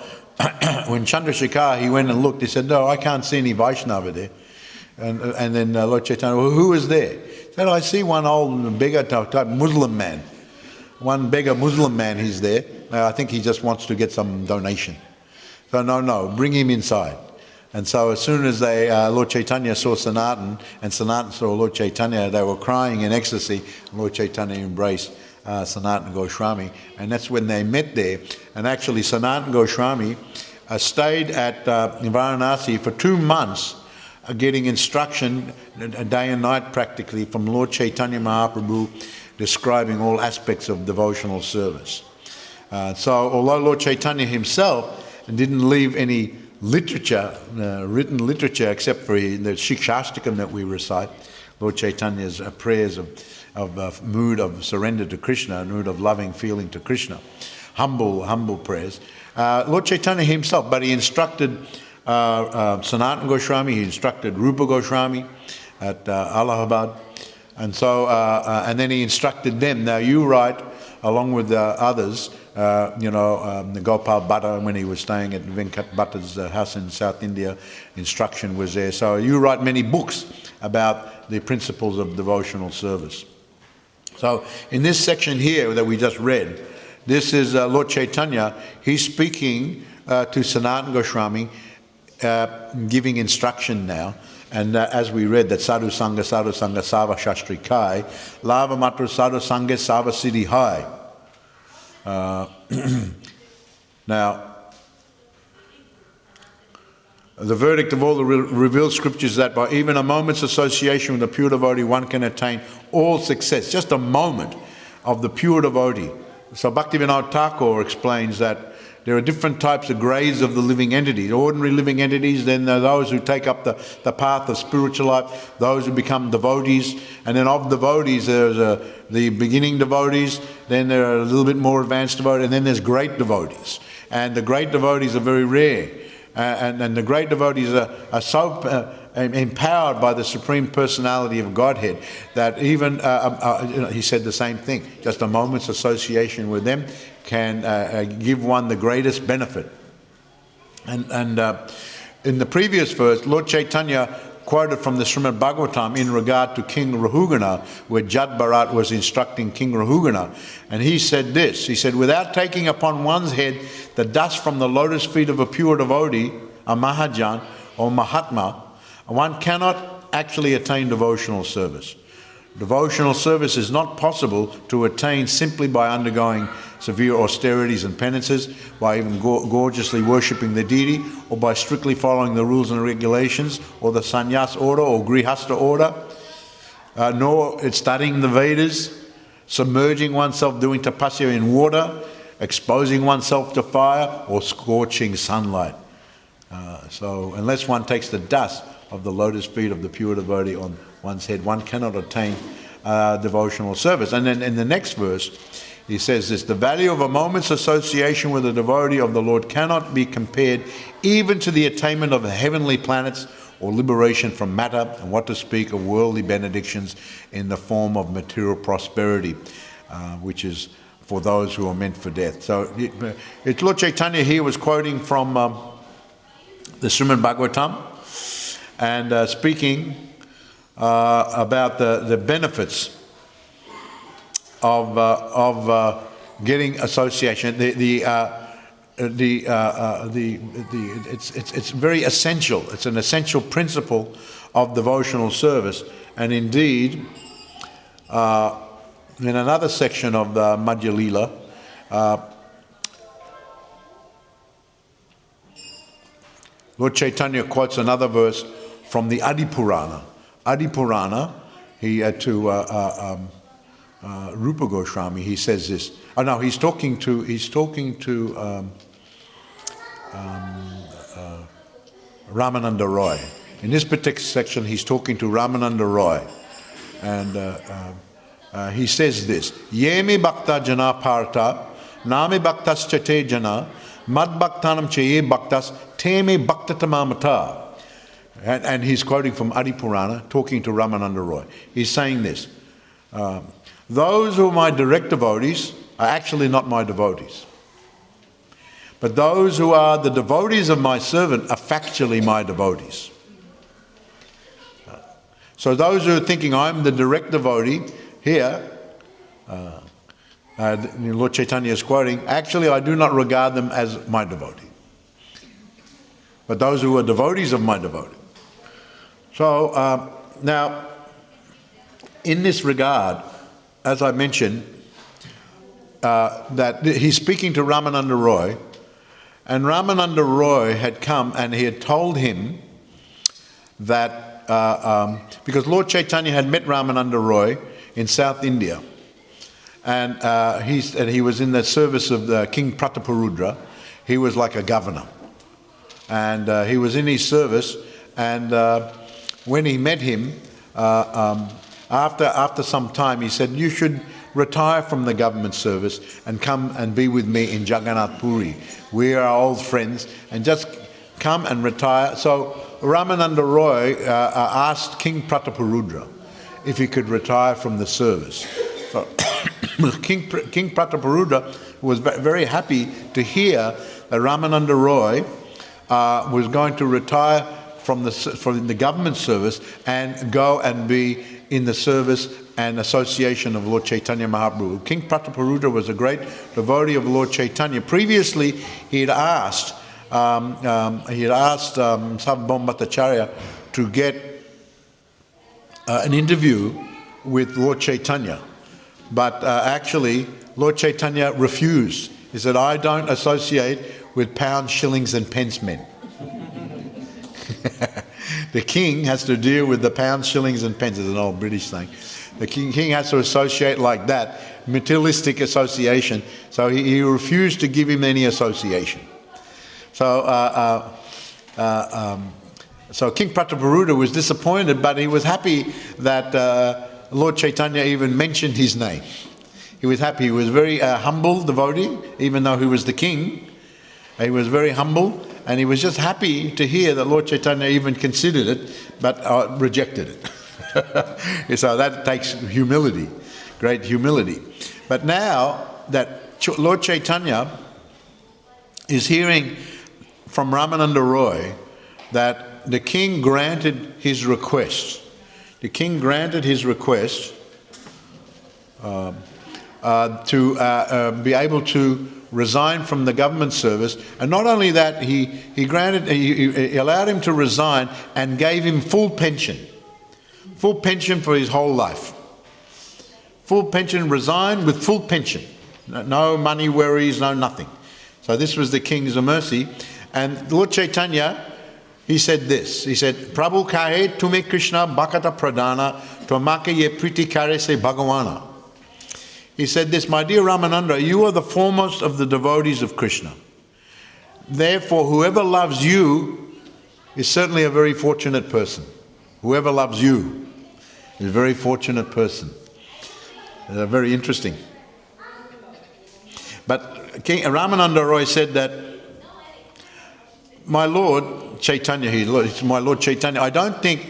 when Chandrasekhar, he went and looked, he said, no, I can't see any Vaishnava there. And then Lord Chaitanya, well, who is there? He said, I see one old beggar type Muslim man. One beggar Muslim man, he's there. I think he just wants to get some donation. So no, bring him inside. And so as soon as Lord Chaitanya saw Sanatan and Sanatan saw Lord Chaitanya, they were crying in ecstasy. Lord Chaitanya embraced Sanatan Goswami, and that's when they met there. And actually Sanatan Goswami stayed at Varanasi for 2 months, getting instruction day and night practically from Lord Chaitanya Mahaprabhu, describing all aspects of devotional service. So although Lord Chaitanya himself didn't leave any literature, written literature, except for the Shikshastakam that we recite, Lord Chaitanya's prayers of mood of surrender to Krishna, mood of loving feeling to Krishna, humble prayers. Lord Chaitanya himself, but he instructed Sanatana Goswami, he instructed Rupa Goswami at Allahabad, and so and then he instructed them. Now you write, along with others, the Gopal Bhatta, when he was staying at Venkat Bhatta's house in South India, instruction was there. So you write many books about the principles of devotional service. So in this section here that we just read, this is Lord Chaitanya. He's speaking to Sanatana Goswami, giving instruction now. And as we read that Sadhu Sangha Sava Shastri Kai, Lava Matra Sadhu Sangha Sava Siddhi Hai. Now, the verdict of all the revealed scriptures is that by even a moment's association with the pure devotee, one can attain all success. Just a moment of the pure devotee. So Bhaktivinoda Thakur explains that there are different types of grades of the living entities. Ordinary living entities, then there are those who take up the path of spiritual life, those who become devotees, and then of devotees there's the beginning devotees, then there are a little bit more advanced devotees, and then there's great devotees. And the great devotees are very rare. And the great devotees are so empowered by the Supreme Personality of Godhead that even, he said the same thing, just a moment's association with them can give one the greatest benefit. And in the previous verse, Lord Chaitanya quoted from the Srimad Bhagavatam in regard to King Rahugana, where Jad Bharat was instructing King Rahugana. And he said this, he said, without taking upon one's head the dust from the lotus feet of a pure devotee, a Mahajan or Mahatma, one cannot actually attain devotional service. Devotional service is not possible to attain simply by undergoing severe austerities and penances, by even gorgeously worshipping the deity, or by strictly following the rules and regulations, or the sannyas order or grihastha order, nor studying the Vedas, submerging oneself, doing tapasya in water, exposing oneself to fire, or scorching sunlight. So unless one takes the dust of the lotus feet of the pure devotee on one's head, one cannot attain devotional service. And then in the next verse, he says this, the value of a moment's association with a devotee of the Lord cannot be compared even to the attainment of the heavenly planets or liberation from matter, and what to speak of worldly benedictions in the form of material prosperity, which is for those who are meant for death. So it's Lord Chaitanya here was quoting from the Srimad Bhagavatam and speaking about the benefits of getting association. It's very essential. It's an essential principle of devotional service, and indeed, in another section of the Madhya Lila, Lord Chaitanya quotes another verse from the Adi Purana. Adi Purana, he to Rupa Goswami, he says this. Oh no, he's talking to Ramananda Roy. In this particular section, he's talking to Ramananda Roy, and he says this: Yemi bhakta jana parta, nami bhaktas chate jana, mad bhaktanam chaye bhaktas, teme bhaktatamamata. And he's quoting from Adi Purana, talking to Ramananda Roy. He's saying this: those who are my direct devotees are actually not my devotees. But those who are the devotees of my servant are factually my devotees. So those who are thinking I'm the direct devotee, here, Lord Chaitanya is quoting, actually I do not regard them as my devotee. but those who are devotees of my devotee. So now, in this regard, as I mentioned, that he's speaking to Ramananda Roy, and Ramananda Roy had come and he had told him that, because Lord Chaitanya had met Ramananda Roy in South India, and he was in the service of the King Prataparudra. He was like a governor, and he was in his service, and when he met him, after some time, he said, "You should retire from the government service and come and be with me in Jagannath Puri. We are old friends, and just come and retire." So Ramananda Roy asked King Prataparudra if he could retire from the service. So King Prataparudra was very happy to hear that Ramananda Roy was going to retire from the government service and go and be in the service and association of Lord Chaitanya Mahaprabhu. King Prataparudra was a great devotee of Lord Chaitanya. Previously, he had asked Sarvabhauma Bhattacharya to get an interview with Lord Chaitanya, but actually Lord Chaitanya refused. He said, "I don't associate with pounds, shillings and pence men." The king has to deal with the pounds, shillings and pence. It's an old British thing. The king has to associate like that, materialistic association. So he refused to give him any association. So King Prataparudra was disappointed, but he was happy that Lord Chaitanya even mentioned his name. He was happy. He was very humble devotee, even though he was the king. He was very humble, and he was just happy to hear that Lord Chaitanya even considered it, but rejected it. So that takes humility, great humility. But now that Lord Chaitanya is hearing from Ramananda Roy that the king granted his request. The king granted his request to be able to resign from the government service, and not only that, he allowed him to resign and gave him full pension for his whole life. Full pension, resign with full pension, no money worries, no nothing. So this was the king's mercy. And Lord Chaitanya, he said this. He said, "Prabhu kahe tume Krishna bhakata pradana tomake ye priti kare se bhagavana." He said this, "My dear Ramananda, you are the foremost of the devotees of Krishna. Therefore, whoever loves you is certainly a very fortunate person. Whoever loves you is a very fortunate person." Very interesting. But King Ramananda Roy said that, "My Lord Chaitanya, my Lord Chaitanya, I don't think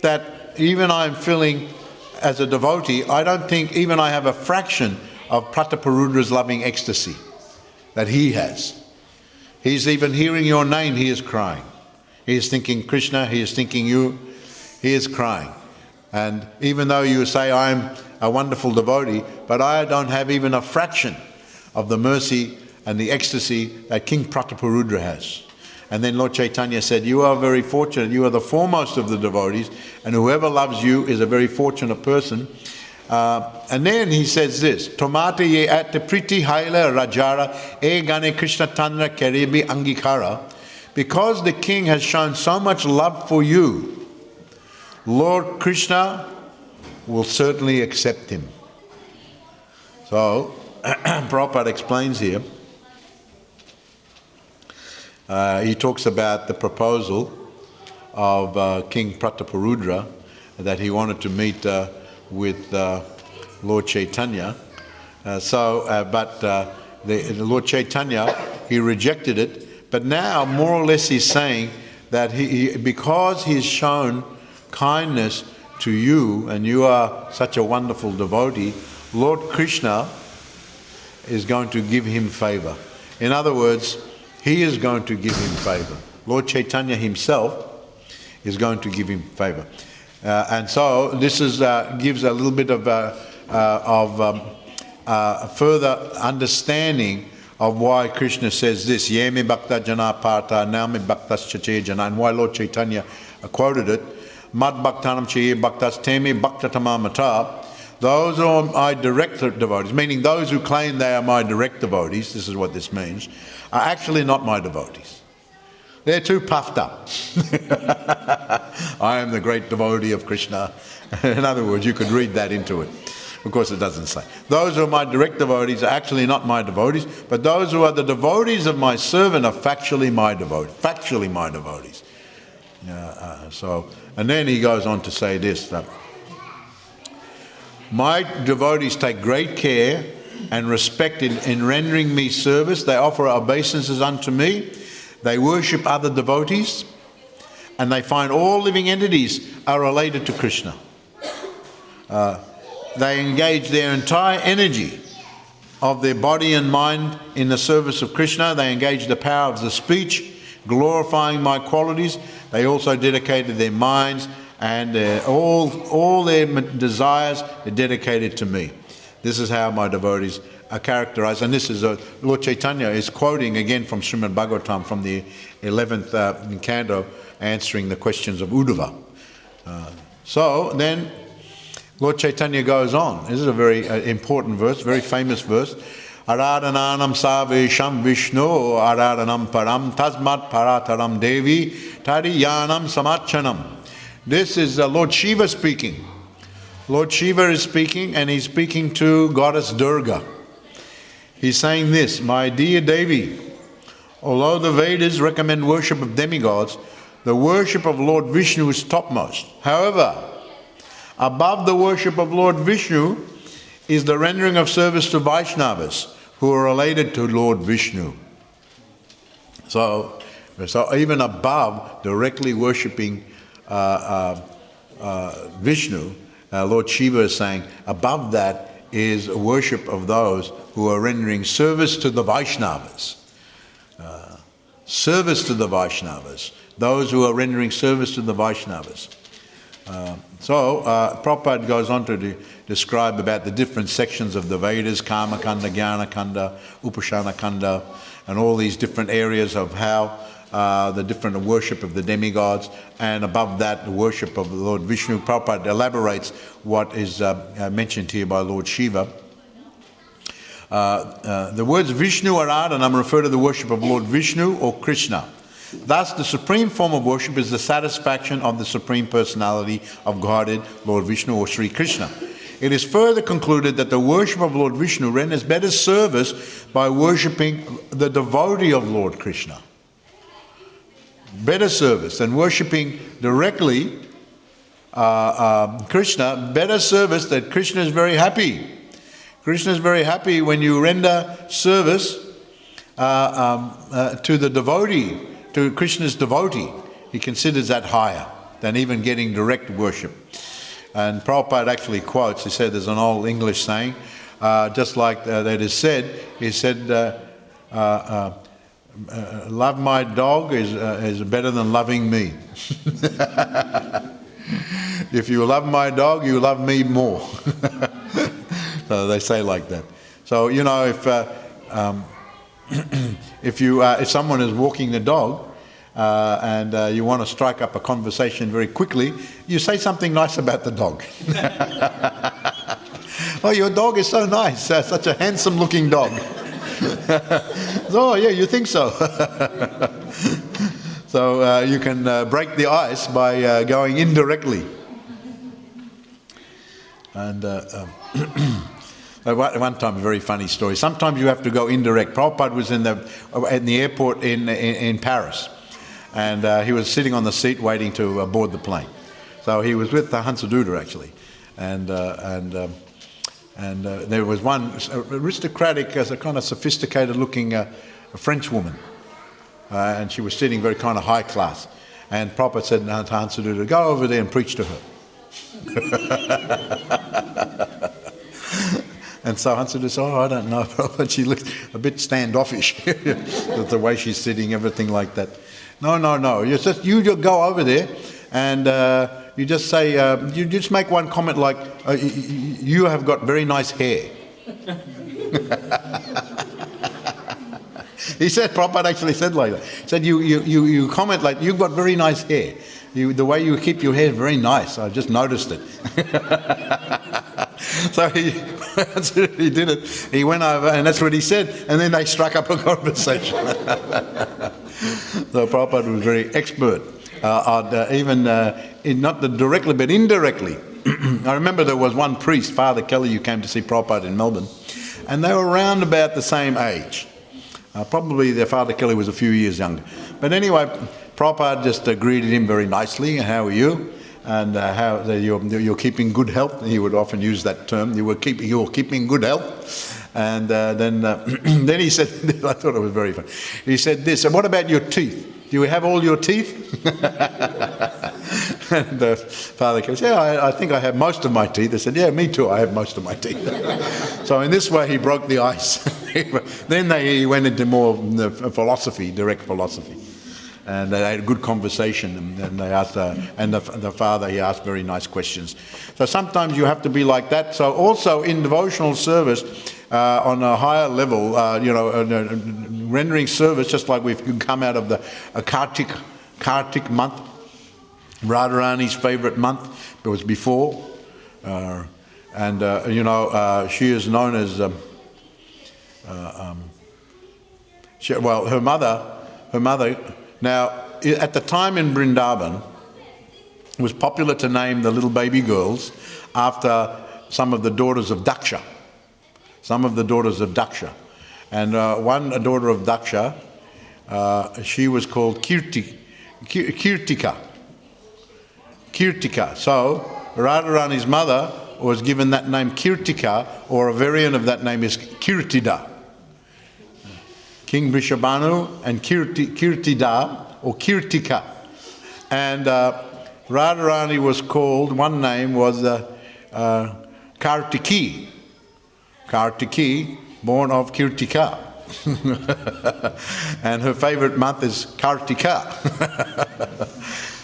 that even I'm feeling as a devotee, I don't think even I have a fraction of Prataparudra's loving ecstasy that he has. He's even hearing your name, he is crying. He is thinking Krishna, he is thinking you, he is crying. And even though you say I'm a wonderful devotee, but I don't have even a fraction of the mercy and the ecstasy that King Prataparudra has." And then Lord Chaitanya said, "You are very fortunate, you are the foremost of the devotees, and whoever loves you is a very fortunate person." And then he says this, "Tomate ye at priti haila rajara e gane Krishna tandra kerebi angikara." Because the king has shown so much love for you, Lord Krishna will certainly accept him. So, Prabhupada explains here, he talks about the proposal of King Prataparudra that he wanted to meet with Lord Chaitanya. But the Lord Chaitanya, he rejected it. But now, more or less, he's saying that because he's shown kindness to you, and you are such a wonderful devotee, Lord Krishna is going to give him favor. In other words, he is going to give him favor. Lord Chaitanya himself is going to give him favor. And so this gives a little bit of further understanding of why Krishna says this, Yemi Bhakta Jana Parta, Nami Bhaktas Chache Jana, and why Lord Chaitanya quoted it, Mad Bhaktanam Chaye Bhaktas Temi Bhaktatamamata. Those are my direct devotees, meaning those who claim they are my direct devotees, this is what this means, are actually not my devotees. They're too puffed up. I am the great devotee of Krishna. In other words, you could read that into it. Of course, it doesn't say. Those who are my direct devotees are actually not my devotees, but those who are the devotees of my servant are factually my devotees. Factually my devotees. And then he goes on to say this, that my devotees take great care and respect in rendering me service. They offer obeisances unto me. They worship other devotees. And they find all living entities are related to Krishna. They engage their entire energy of their body and mind in the service of Krishna. They engage the power of the speech, glorifying my qualities. They also dedicated their minds and all their desires are dedicated to me. This is how my devotees are characterized. And this is Lord Chaitanya is quoting again from Srimad Bhagavatam from the 11th canto, answering the questions of Uddhava. So then Lord Chaitanya goes on. This is a very important verse, very famous verse. Aradhananam savesham Vishnu aradhanam param tasmat parataram devi tariyanam samachanam. This is Lord Shiva speaking. Lord Shiva is speaking, and he's speaking to Goddess Durga. He's saying this, my dear Devi, although the Vedas recommend worship of demigods, the worship of Lord Vishnu is topmost. However, above the worship of Lord Vishnu is the rendering of service to Vaishnavas, who are related to Lord Vishnu. So even above directly worshipping Vishnu, Lord Shiva is saying, above that is worship of those who are rendering service to the Vaishnavas. Service to the Vaishnavas. Those who are rendering service to the Vaishnavas. Prabhupada goes on to describe about the different sections of the Vedas, Kama Kanda, Jnana Kanda, Upasana Kanda, and all these different areas of how the different worship of the demigods, and above that the worship of the Lord Vishnu. Prabhupada elaborates what is mentioned here by Lord Shiva. The words Vishnu Aradhanam refer to the worship of Lord Vishnu or Krishna. Thus, the supreme form of worship is the satisfaction of the Supreme Personality of Godhead, Lord Vishnu or Sri Krishna. It is further concluded that the worship of Lord Vishnu renders better service by worshipping the devotee of Lord Krishna. Better service than worshipping directly Krishna, better service that Krishna is very happy. Krishna is very happy when you render service to the devotee, to Krishna's devotee. He considers that higher than even getting direct worship. And Prabhupada actually quotes, he said there's an old English saying, just like that is said, he said, love my dog is better than loving me. If you love my dog, you love me more. So they say like that. So you know, if someone is walking the dog and you want to strike up a conversation very quickly, you say something nice about the dog. Oh, your dog is so nice, such a handsome-looking dog. Oh, yeah, you think so? So you can break the ice by going indirectly. And one time, a very funny story. Sometimes you have to go indirect. Prabhupada was in the airport in Paris, and he was sitting on the seat waiting to board the plane. So he was with Hansaduda actually, and there was one aristocratic, as a kind of sophisticated-looking French woman, and she was sitting very kind of high class. And Prabhupada said to Hansaduda, "Go over there and preach to her." And so Hansaduda said, "Oh, I don't know." But she looked a bit standoffish, the way she's sitting, everything like that. No. You just go over there and you just say, you just make one comment like, "You have got very nice hair." He said, Prabhupada actually said like that. He said, you comment like, you've got very nice hair. The way you keep your hair is very nice. I just noticed it. So he did it. He went over, and that's what he said. And then they struck up a conversation. So Prabhupada was very expert, not directly, but indirectly. I remember there was one priest, Father Kelly, who came to see Prabhupada in Melbourne, and they were around about the same age. Probably their Father Kelly was a few years younger. But anyway, Prabhupada just greeted him very nicely. How are you? And how you're keeping good health. He would often use that term. You're keeping good health. And then he said, I thought it was very funny. He said this, and what about your teeth? Do you have all your teeth? And Father Kelly said, yeah, I think I have most of my teeth. I said, yeah, me too, I have most of my teeth. So in this way he broke the ice. Then he went into more philosophy, direct philosophy. And they had a good conversation, and they asked, and the father, he asked very nice questions. So sometimes you have to be like that. So also in devotional service, on a higher level, rendering service, just like we've come out of the Kartik month, Radharani's favourite month. It was before, she is known as her mother. Now, at the time in Vrindavan, it was popular to name the little baby girls after some of the daughters of Daksha. And one daughter of Daksha, she was called Kirtika. So Radharani's mother was given that name Kirtika, or a variant of that name is Kirtida. King Vrishabhanu and Kirtida or Kirtika. And Radharani was called, one name was Kartiki. Kartiki, born of Kirtika. And her favourite month is Kartika.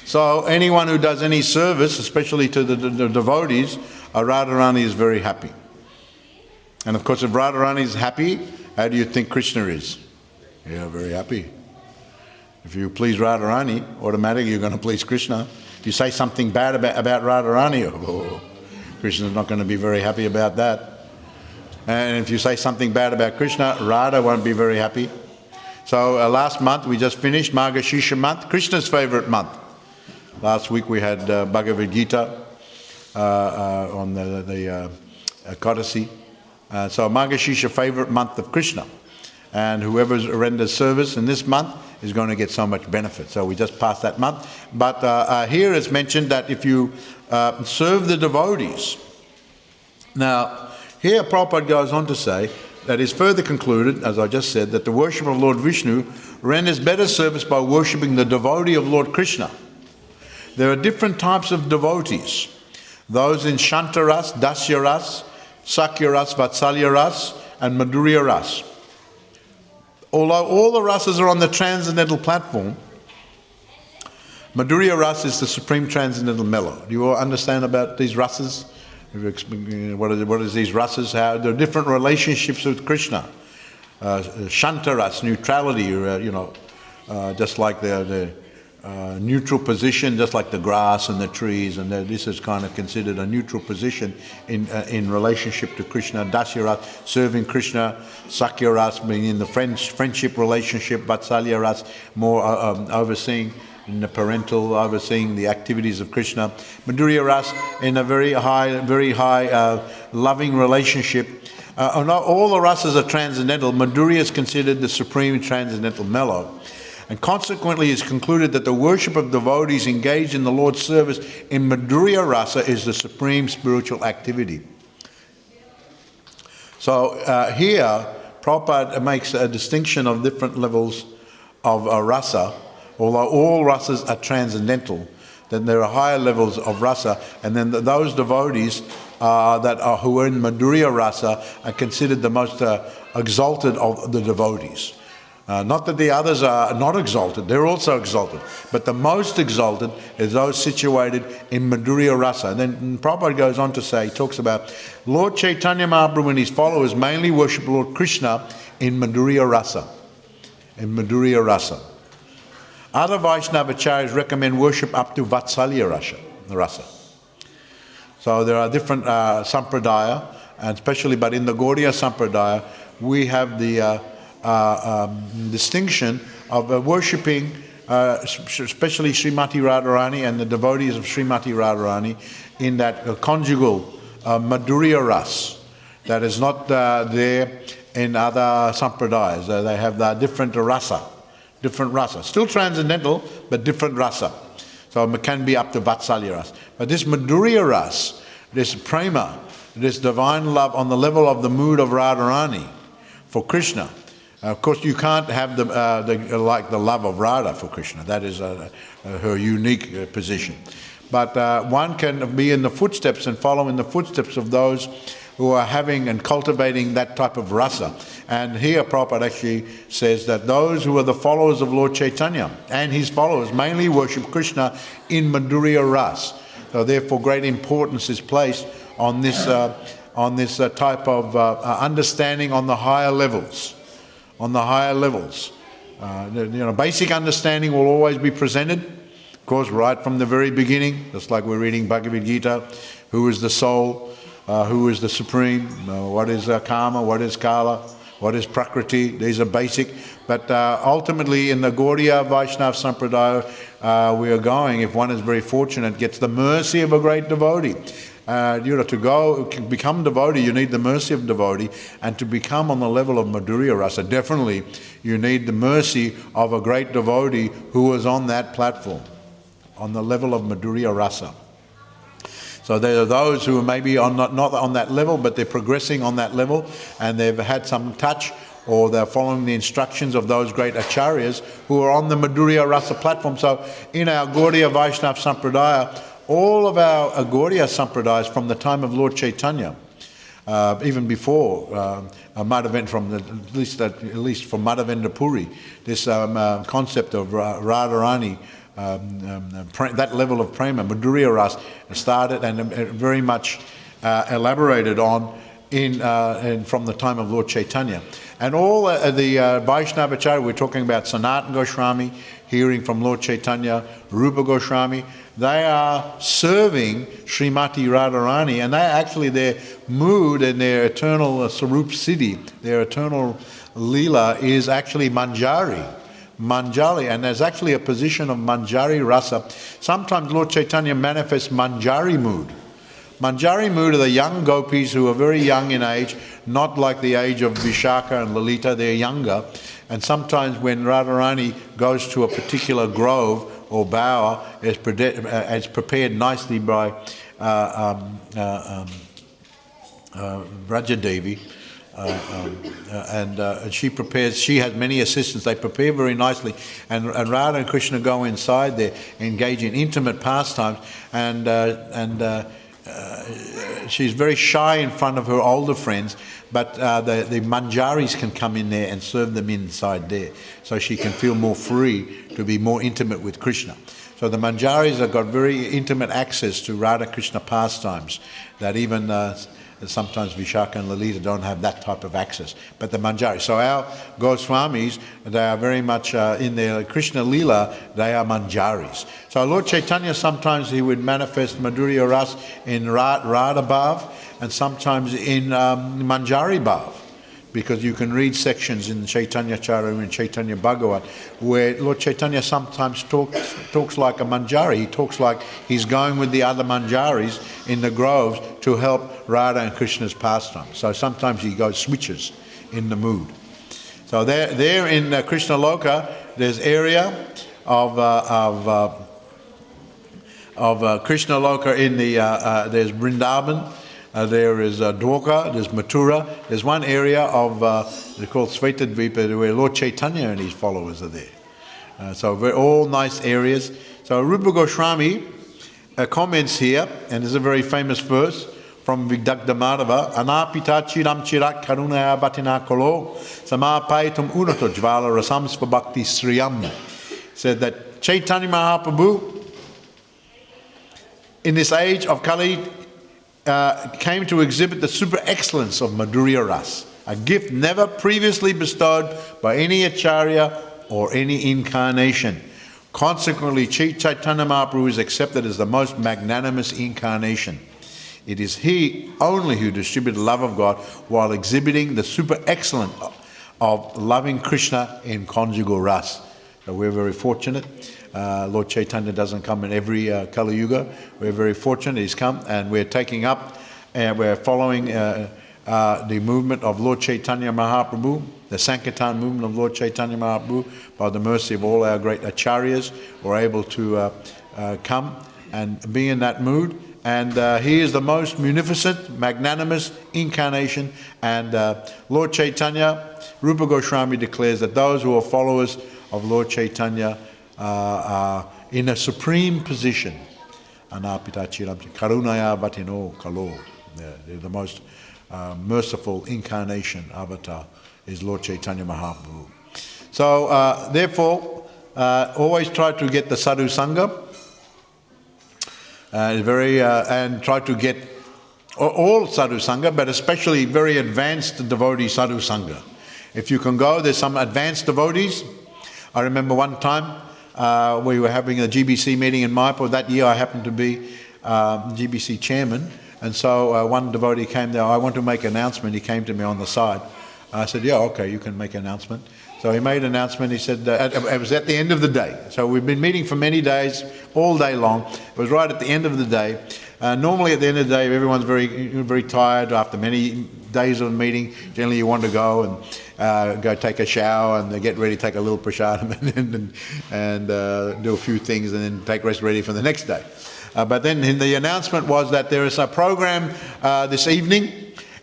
So anyone who does any service, especially to the devotees, Radharani is very happy. And of course, if Radharani is happy, how do you think Krishna is? Yeah, very happy. If you please Radharani, automatically you're going to please Krishna. If you say something bad about Radharani, Krishna's not going to be very happy about that. And if you say something bad about Krishna, Radha won't be very happy. So last month we just finished Margashisha month, Krishna's favourite month. Last week we had Bhagavad Gita on the Kodasi. So Margashisha favourite month of Krishna. And whoever renders service in this month is going to get so much benefit. So we just passed that month. But here it's mentioned that if you serve the devotees. Now, here Prabhupada goes on to say that it's further concluded, as I just said, that the worship of Lord Vishnu renders better service by worshipping the devotee of Lord Krishna. There are different types of devotees. Those in Shantaras, Dasyaras, Sakyaras, Vatsalyaras, and Madhurya-ras. Although all the rasas are on the transcendental platform, Madhurya Ras is the supreme transcendental mellow. Do you all understand about these rasas? What is these rasas? How there are different relationships with Krishna. Shanta Ras, neutrality, just like the neutral position, just like the grass and the trees, and this is kind of considered a neutral position in relationship to Krishna. Dasya Ras, serving Krishna. Sakya Ras, being in the friendship relationship. Vatsalya Ras, more overseeing, in the parental, overseeing the activities of Krishna. Madhurya Ras, in a very high loving relationship. All the rasas are transcendental. Madhurya is considered the supreme transcendental mellow. And consequently, it's concluded that the worship of devotees engaged in the Lord's service in Madhurya Rasa is the supreme spiritual activity. So here, Prabhupada makes a distinction of different levels of rasa. Although all rasas are transcendental, then there are higher levels of rasa, and then those devotees who are in Madhurya Rasa are considered the most exalted of the devotees. Not that the others are not exalted, they're also exalted. But the most exalted is those situated in Madhurya Rasa. And then Prabhupada goes on to say, he talks about Lord Chaitanya Mahaprabhu and his followers mainly worship Lord Krishna in Madhurya Rasa. in Madhurya Rasa. Other Vaishnavacharyas recommend worship up to Vatsalya Rasa. So there are different sampradaya, and especially, but in the Gaudiya sampradaya, we have the distinction of worshipping, especially Srimati Radharani and the devotees of Srimati Radharani, in that conjugal Madhurya Ras that is not there in other sampradayas. They have the different rasa. Still transcendental, but different rasa. So it can be up to Vatsalya Ras. But this Madhurya Ras, this prema, this divine love on the level of the mood of Radharani for Krishna. Of course, you can't have the love of Radha for Krishna. That is her unique position. But one can be in the footsteps and follow in the footsteps of those who are having and cultivating that type of rasa. And here Prabhupada actually says that those who are the followers of Lord Chaitanya and his followers mainly worship Krishna in Madhurya Ras. So therefore great importance is placed on this type of understanding on the higher levels. Basic understanding will always be presented, of course, right from the very beginning, just like we're reading Bhagavad Gita. Who is the soul? Who is the supreme? What is karma? What is kala? What is prakriti? These are basic. But ultimately, in the Gaudiya Vaishnava Sampradaya, we are going, if one is very fortunate, gets the mercy of a great devotee. To go become devotee, you need the mercy of devotee, and to become on the level of Madhurya Rasa, definitely you need the mercy of a great devotee who is on that platform, on the level of Madhurya Rasa. So there are those who are maybe not on that level, but they're progressing on that level, and they've had some touch, or they're following the instructions of those great acharyas who are on the Madhurya Rasa platform. So in our Gaudiya Vaishnava Sampradaya, all of our Gaudiya Sampradayas from the time of Lord Chaitanya, even before Madhavendra, at least from Madhavendra Puri, this concept of Radharani, that level of prema, Madhurya Ras, started and very much elaborated on from the time of Lord Chaitanya. And all the Vaishnavacharya, we're talking about Sanatana Goswami, hearing from Lord Chaitanya, Rupa Goswami, they are serving Srimati Radharani, and they actually, their mood and their eternal Sarup Siddhi, their eternal Leela is actually Manjari, and there's actually a position of Manjari Rasa. Sometimes Lord Chaitanya manifests Manjari mood. Manjari mood are the young gopis who are very young in age, not like the age of Vishaka and Lalita, they're younger. And sometimes when Radharani goes to a particular grove or bower, it's prepared nicely by Vrajadevi. And she prepares, she has many assistants, they prepare very nicely, and Radha and Krishna go inside there, engage in intimate pastimes, and she's very shy in front of her older friends, but the manjaris can come in there and serve them inside there, so she can feel more free to be more intimate with Krishna. So the manjaris have got very intimate access to Radha Krishna pastimes that even sometimes Vishaka and Lalita don't have that type of access, but the Manjari. So our Goswamis, they are very much in their Krishna Leela, they are Manjaris. So Lord Chaitanya, sometimes he would manifest Madhurya Ras in Radha Bhav, and sometimes in Manjari Bhav, because you can read sections in Chaitanya Charitamrita and Chaitanya Bhagavat where Lord Chaitanya sometimes talks like a Manjari. He talks like he's going with the other Manjaris in the groves to help Radha and Krishna's pastime. So sometimes he goes switches in the mood. So there in Krishna Loka, there's area of Krishna Loka in the there's Vrindavan. There is Dwarka, there's Mathura. There's one area of, they're called Svetadvipa, where Lord Chaitanya and his followers are there. So all nice areas. So Rupa Goswami comments here, and there's a very famous verse from Vigdagda Madhava, Anapita chiram chirak karunaya bhatina kolo samapaitum unato jvala rasam svabhakti sriyam. Said that Chaitanya Mahaprabhu, in this age of Kali, came to exhibit the super excellence of Madhurya Ras. a gift never previously bestowed by any acharya or any incarnation. Consequently, Chaitanya Mahaprabhu is accepted as the most magnanimous incarnation. It is he only who distributed the love of God while exhibiting the super excellence of loving Krishna in conjugal ras. So we're very fortunate. Lord Chaitanya doesn't come in every Kali Yuga. We're very fortunate he's come, and we're taking up and we're following the movement of Lord Chaitanya Mahaprabhu, the Sankirtan movement of Lord Chaitanya Mahaprabhu. By the mercy of all our great acharyas, we're able to come and be in that mood. And he is the most munificent, magnanimous incarnation. And Lord Chaitanya, Rupa Goswami declares that those who are followers of Lord Chaitanya are in a supreme position. Anapita Chiram Karunaya Vatino Kalo. They're the most merciful incarnation avatar is Lord Chaitanya Mahaprabhu. So therefore, always try to get the sadhu sangha. And try to get all sadhu sangha, but especially very advanced devotee sadhu sangha. If you can go, there's some advanced devotees. I remember one time we were having a GBC meeting in Mayapur. That year I happened to be GBC chairman, and so one devotee came there. I want to make an announcement. He came to me on the side. I said, yeah, okay, you can make an announcement. So he made an announcement. He said, it was at the end of the day. So we've been meeting for many days, all day long. It was right at the end of the day. Normally at the end of the day, everyone's very tired after many days of meeting. Generally you want to go and go take a shower and get ready, take a little prasadam and do a few things and then take rest ready for the next day. But then the announcement was that there is a program this evening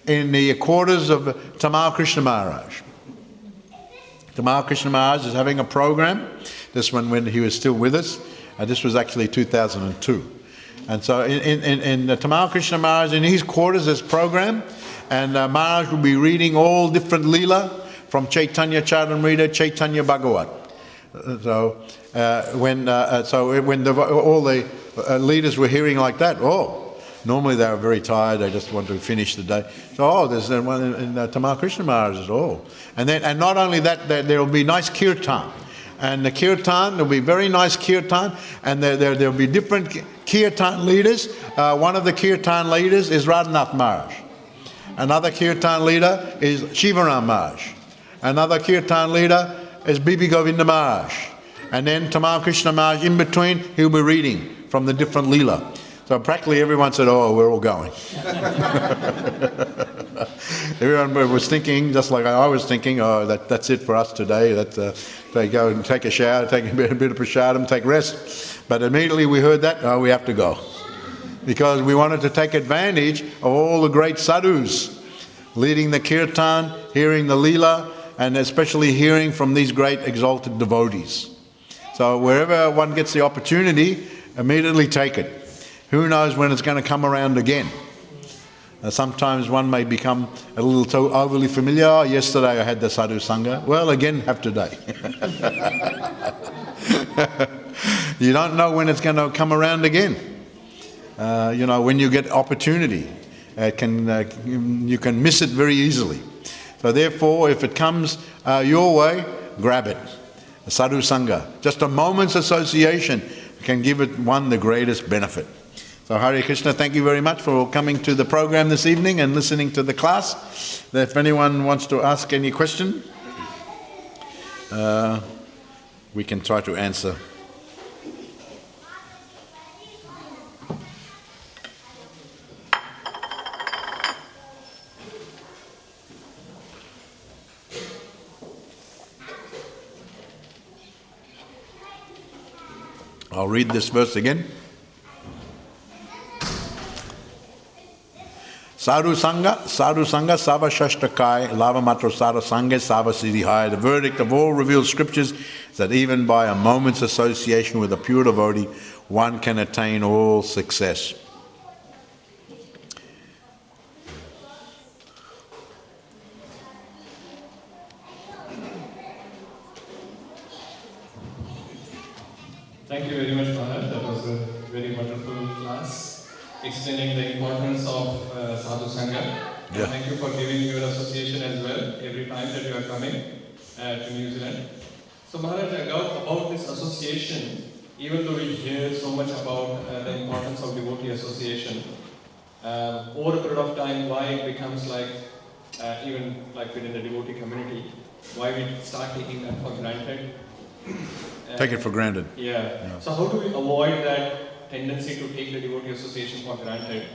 in the quarters of Tamal Krishna Maharaj. Tamal Krishna Maharaj is having a program. This one when he was still with us. This was actually 2002. And so in Tamal Krishna Maharaj, in his quarters, there's a program. And Maharaj will be reading all different Leela from Chaitanya Charitamrita, Chaitanya Bhagavat. So when all the leaders were hearing like that, normally they were very tired, they just want to finish the day. So, there's one in Tamal Krishna Maharaj, And not only that, there will be nice kirtan. And the kirtan, there will be very nice kirtan, and there will be different kirtan leaders. One of the kirtan leaders is Radhanath Maharaj. Another kirtan leader is Shivaram Maharaj. Another kirtan leader is Bibi Govinda Maharaj. And then Tamal Krishna Maharaj, in between, he'll be reading from the different Leela. So practically everyone said, we're all going. Everyone was thinking, just like I was thinking, that's it for us today. They go and take a shower, take a bit of prasadam, take rest. But immediately we heard that, we have to go. Because we wanted to take advantage of all the great sadhus, leading the kirtan, hearing the leela, and especially hearing from these great exalted devotees. So wherever one gets the opportunity, immediately take it. Who knows when it's going to come around again? Sometimes one may become a little too overly familiar. Yesterday I had the sadhu sangha. Well, again, have today. You don't know when it's going to come around again. When you get opportunity, you can miss it very easily. So therefore, if it comes your way, grab it. A sadhu sangha. Just a moment's association can give it one the greatest benefit. So Hare Krishna, thank you very much for coming to the program this evening and listening to the class. If anyone wants to ask any question, we can try to answer. I'll read this verse again. Sadhu Sangha, Sava Shashtakai, Lava Matra Sadhu Sangha, Sava Siddhihaya. The verdict of all revealed scriptures is that even by a moment's association with a pure devotee, one can attain all success. Thank you very much, Maharaj. That was a very wonderful class, explaining the importance of Sadhu Sangha. And thank you for giving your association as well every time that you are coming to New Zealand. So Maharaj, about this association, even though we hear so much about the importance of devotee association, over a period of time, why it becomes like, even like within the devotee community, why we start taking that for granted. Take it for granted. Yeah. So how do we avoid that tendency to take the devotee association for granted?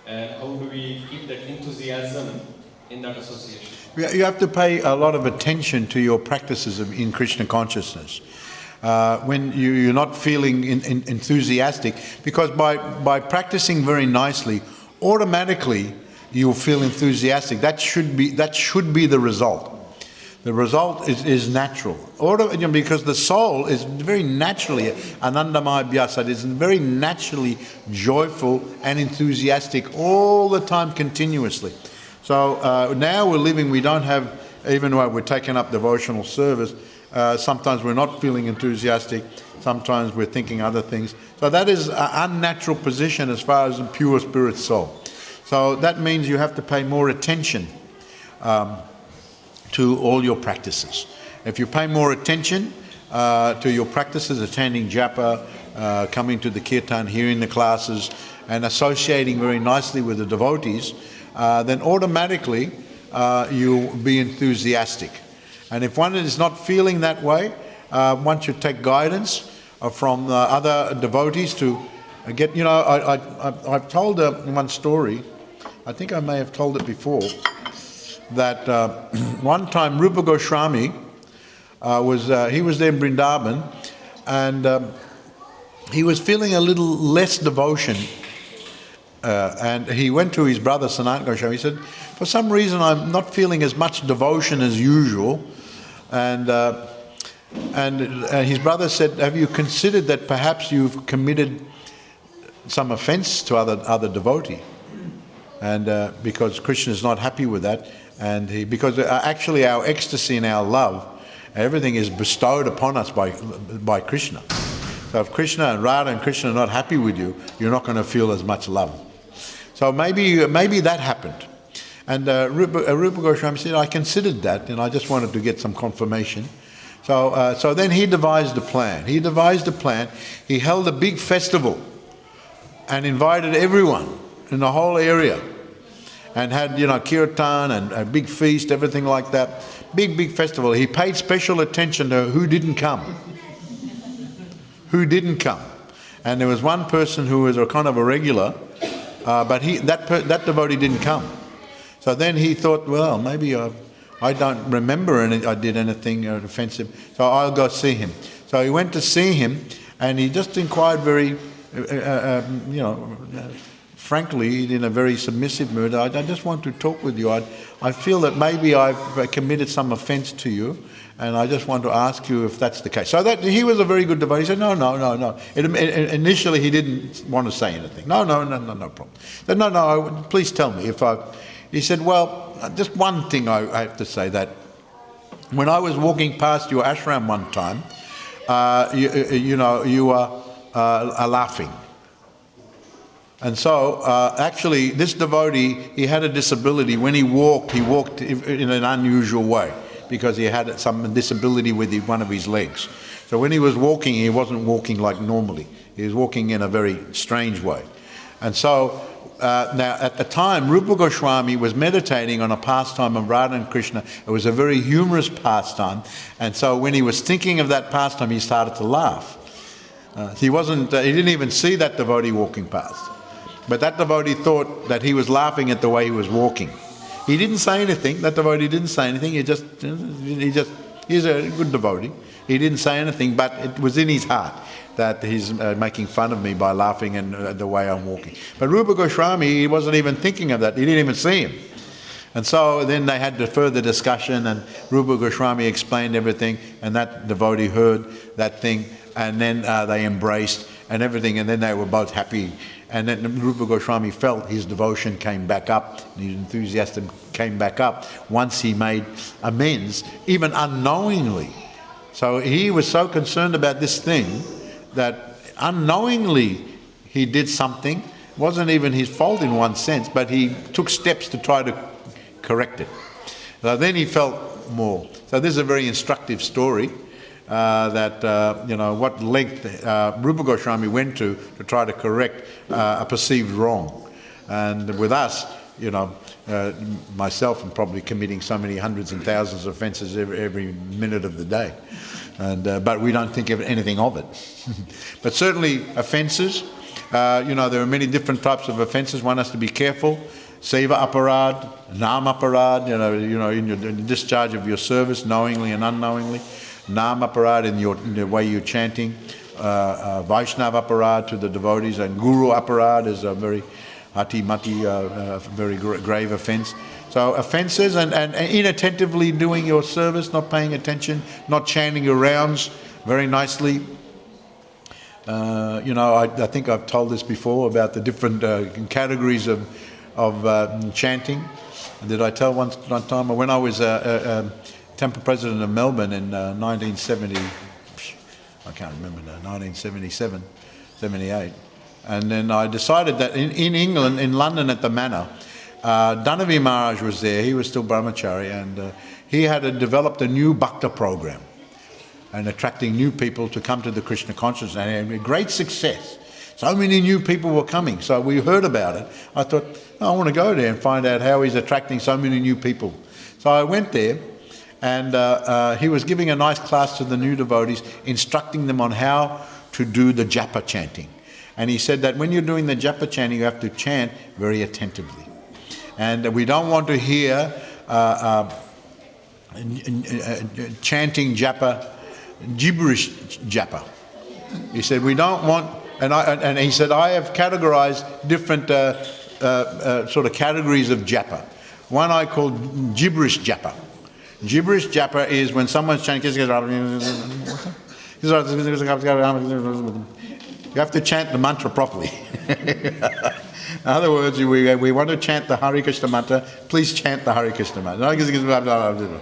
And how do we keep that enthusiasm in that association? You have to pay a lot of attention to your practices in Krishna consciousness. When you're not feeling enthusiastic, because by practicing very nicely, automatically you'll feel enthusiastic. That should be the result. The result is natural. Because the soul is very naturally, Anandamaya Vyasad is very naturally joyful and enthusiastic all the time, continuously. So now we don't have, even though we're taking up devotional service, sometimes we're not feeling enthusiastic, sometimes we're thinking other things. So that is an unnatural position as far as the pure spirit soul. So that means you have to pay more attention to all your practices. If you pay more attention to your practices, attending japa, coming to the kirtan, hearing the classes, and associating very nicely with the devotees, then automatically you'll be enthusiastic. And if one is not feeling that way, one should take guidance from other devotees to get, I've told one story, I think I may have told it before, that one time Rupa Goswami was there in Vrindavan, and he was feeling a little less devotion, and he went to his brother Sanat Goswami. He said, for some reason I'm not feeling as much devotion as usual, and his brother said, have you considered that perhaps you've committed some offense to other devotee? And because Krishna is not happy with that, and because actually our ecstasy and our love, everything is bestowed upon us by Krishna. So if Krishna and Radha and Krishna are not happy with you, you're not going to feel as much love. So maybe that happened. And Rupa Goswami said, I considered that, and I just wanted to get some confirmation. So then he devised a plan. He held a big festival and invited everyone in the whole area, and had kirtan and a big feast, everything like that. Big festival. He paid special attention to who didn't come. And there was one person who was a kind of a regular, but that devotee didn't come. So then he thought, well, maybe I don't remember I did anything offensive, so I'll go see him. So he went to see him, and he just inquired very, frankly, in a very submissive mood, I just want to talk with you. I feel that maybe I've committed some offence to you, and I just want to ask you if that's the case. So that he was a very good devotee. He said, no. Initially, he didn't want to say anything. No problem. He said, no, please tell me. He said, well, just one thing I have to say, that when I was walking past your ashram one time, you were laughing. And so, actually, this devotee, he had a disability. When he walked in an unusual way, because he had some disability with one of his legs. So when he was walking, he wasn't walking like normally. He was walking in a very strange way. And so, now at the time, Rupa Goswami was meditating on a pastime of Radha and Krishna. It was a very humorous pastime. And so when he was thinking of that pastime, he started to laugh. He didn't even see that devotee walking past. But that devotee thought that he was laughing at the way he was walking. He didn't say anything. That devotee didn't say anything. He's a good devotee. He didn't say anything, but it was in his heart that he's making fun of me by laughing and the way I'm walking. But Rupa Goswami, he wasn't even thinking of that. He didn't even see him. And so then they had the further discussion, and Rupa Goswami explained everything, and that devotee heard that thing, and then they embraced and everything, and then they were both happy. And then Rupa Goswami felt his devotion came back up, his enthusiasm came back up once he made amends, even unknowingly. So he was so concerned about this thing that unknowingly he did something. It wasn't even his fault in one sense, but he took steps to try to correct it. So then he felt more. So this is a very instructive story that, what length Rupa Goswami went to try to correct a perceived wrong. And with us, myself, I'm probably committing so many hundreds and thousands of offences every minute of the day. But we don't think of anything of it. But certainly offences, there are many different types of offences. One has to be careful. Seva aparad, nam aparad, in the discharge of your service, knowingly and unknowingly. Nam aparad in the way you're chanting. Vaishnav aparad to the devotees, and Guru aparad is a very hati-mati, very grave offence. So offences and inattentively doing your service, not paying attention, not chanting your rounds very nicely. I think I've told this before about the different categories of chanting. Did I tell one time when I was temple president of Melbourne in 1970? I can't remember now. 1977, 78, and then I decided that in England, in London at the Manor, Dhanavi Maharaj was there. He was still brahmachari, and he had developed a new bhakta program and attracting new people to come to the Krishna consciousness, and a great success. So many new people were coming, so we heard about it. I thought, I want to go there and find out how he's attracting so many new people. So I went there, and he was giving a nice class to the new devotees, instructing them on how to do the japa chanting. And he said that when you're doing the japa chanting, you have to chant very attentively. And we don't want to hear chanting japa, gibberish japa. He said, we don't want, and he said, I have categorized different sort of categories of japa. One I call gibberish japa. Gibberish japa is when someone's chanting, you have to chant the mantra properly. In other words, we want to chant the Hare Krishna mantra, please chant the Hare Krishna mantra.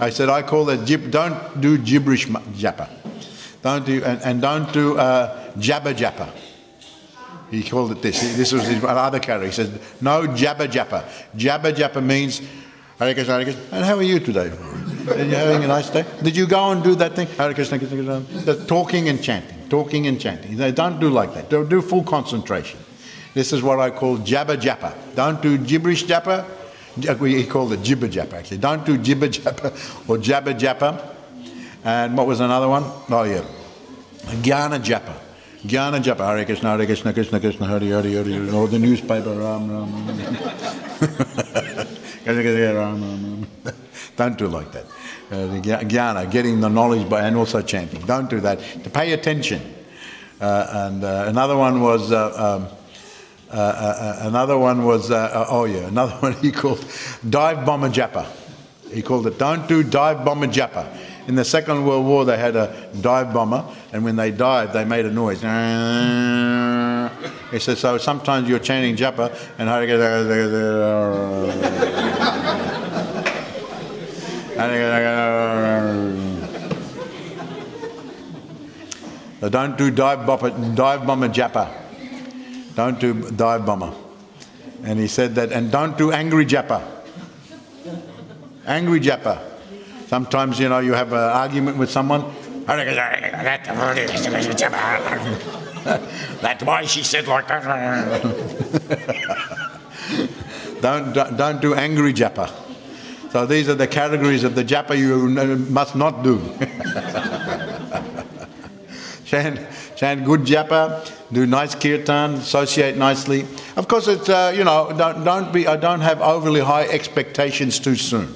I said, I call that, don't do gibberish japa. Don't do, and don't do jabba japa. He called it this. This was his other category. He said, no jabba japa. Jabba japa means, Hare Krishna, Hare Krishna. And how are you today? Are you having a nice day? Did you go and do that thing? Hare Krishna, Krishna, Krishna. The talking and chanting. Talking and chanting. Don't do like that. Don't do full concentration. This is what I call jabba japa. Don't do gibberish japa. He called it jibba japa actually. Don't do jibba japa or jabba japa. And what was another one? Oh yeah. Jnana japa. Jnana japa. Hare Krishna, Hare Krishna, Krishna Krishna, Hare Hare, Hare. Or the newspaper, Ram Ram. Ram. Don't do like that. Jnana, getting the knowledge by, and also chanting. Don't do that. To pay attention. And another one was. Another one he called dive bomber japa. He called it, don't do dive bomber japa. In the Second World War, they had a dive bomber, and when they dived, they made a noise. He said, so sometimes you're chanting japa, and so don't do dive bomber japa. Don't do dive bomber. And he said that, and don't do angry japa. Angry japa. Sometimes, you have an argument with someone. That's why she said like that. Don't do angry japa. So these are the categories of the japa you must not do. Chant good japa, do nice kirtan, associate nicely. Of course, it's I don't have overly high expectations too soon.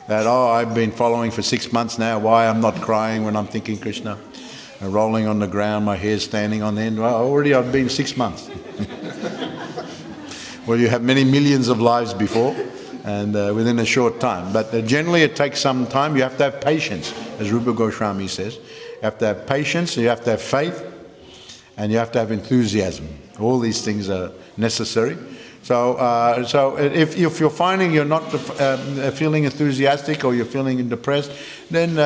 That I've been following for 6 months now. Why I'm not crying when I'm thinking Krishna, rolling on the ground, my hair standing on the end. Well, already I've been 6 months. Well, you have many millions of lives before, and within a short time. But generally, it takes some time. You have to have patience, as Rupa Goswami says. You have to have patience, you have to have faith, and you have to have enthusiasm. All these things are necessary So if you're finding you're not feeling enthusiastic or you're feeling depressed, then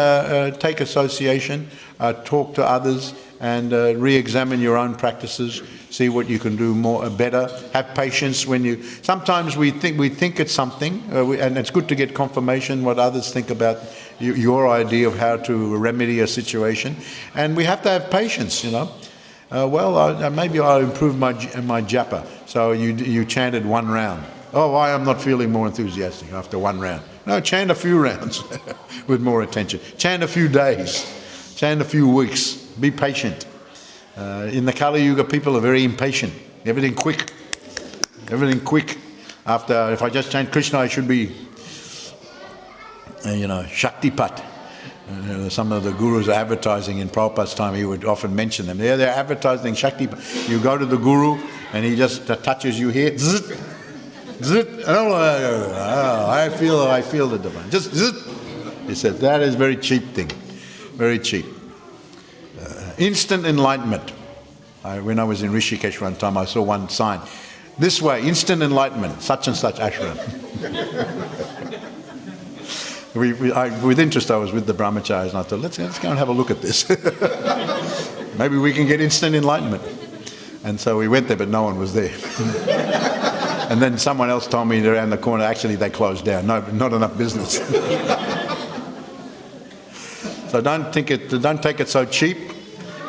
take association, talk to others, and re-examine your own practices. See what you can do better. Have patience when you. Sometimes we think it's something, and it's good to get confirmation what others think about your idea of how to remedy a situation, and we have to have patience. Maybe I'll improve my japa. So you chanted one round. Oh, why I'm not feeling more enthusiastic after one round? No, chant a few rounds with more attention. Chant a few days. Chant a few weeks. Be patient. In the Kali Yuga, people are very impatient. Everything quick. Everything quick. If I just chant Krishna, I should be, Shaktipat. Some of the gurus are advertising in Prabhupada's time, he would often mention them. They're advertising Shaktipat. You go to the guru and he just touches you here. Zzz, zzz, I feel the divine. Just zzz. He said, that is very cheap thing. Very cheap. Instant enlightenment. When I was in Rishikesh one time, I saw one sign. This way, instant enlightenment, such and such ashram. With interest, I was with the brahmacharis, and I thought, let's go and have a look at this. Maybe we can get instant enlightenment. And so we went there, but no one was there. And then someone else told me around the corner, actually they closed down. No, not enough business. So don't take it so cheap.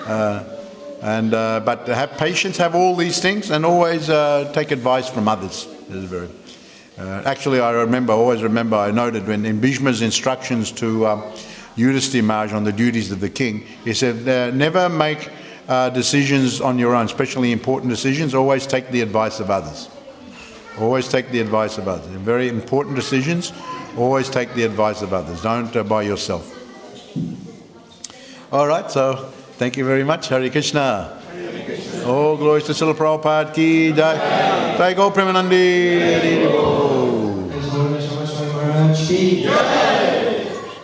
But have patience, have all these things, and always take advice from others. This is very. Actually, I always remember, I noted when in Bhishma's instructions to Yudhisthira Maharaj on the duties of the king, he said, never make decisions on your own, especially important decisions. Always take the advice of others. Always take the advice of others. In very important decisions, always take the advice of others. Don't by yourself. All right, so thank you very much. Hare Krishna. Oh, glories to Srila Prabhupada ki jai. Jai Go Premanandi. Maharaj ki jai.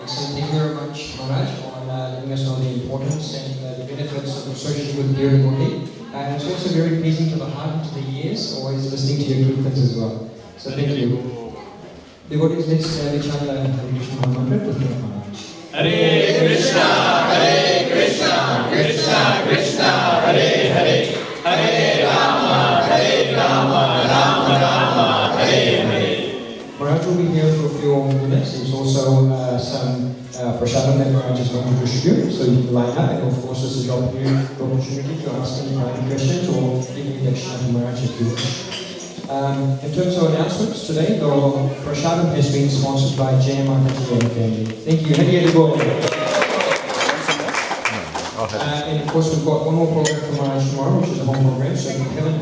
Excellent. Thank you very much, Maharaj, on letting us know the importance and the benefits of associating with Dear Devotee. And it's also very pleasing to the heart and to the ears, always listening to your kirtans as well. So thank you. Devotees, let's chant Hare Krishna mantra with Dear Maharaj. Hare Krishna, Krishna Krishna, Hare Hare, Hare Rama, Rama Rama, Hare Hare. Maharaj will be here for a few minutes. There's also some prasadam that Maharaj is going to distribute, so you can line up, and of course this is your opportunity to ask any questions or give me direction to Maharaj if you wish. In terms of announcements today, the prasadam has been sponsored by Jai Madhya and family. Thank you. Hare Krishna. And of course we've got one more program for Maharaj tomorrow, which is a home program, so if you haven't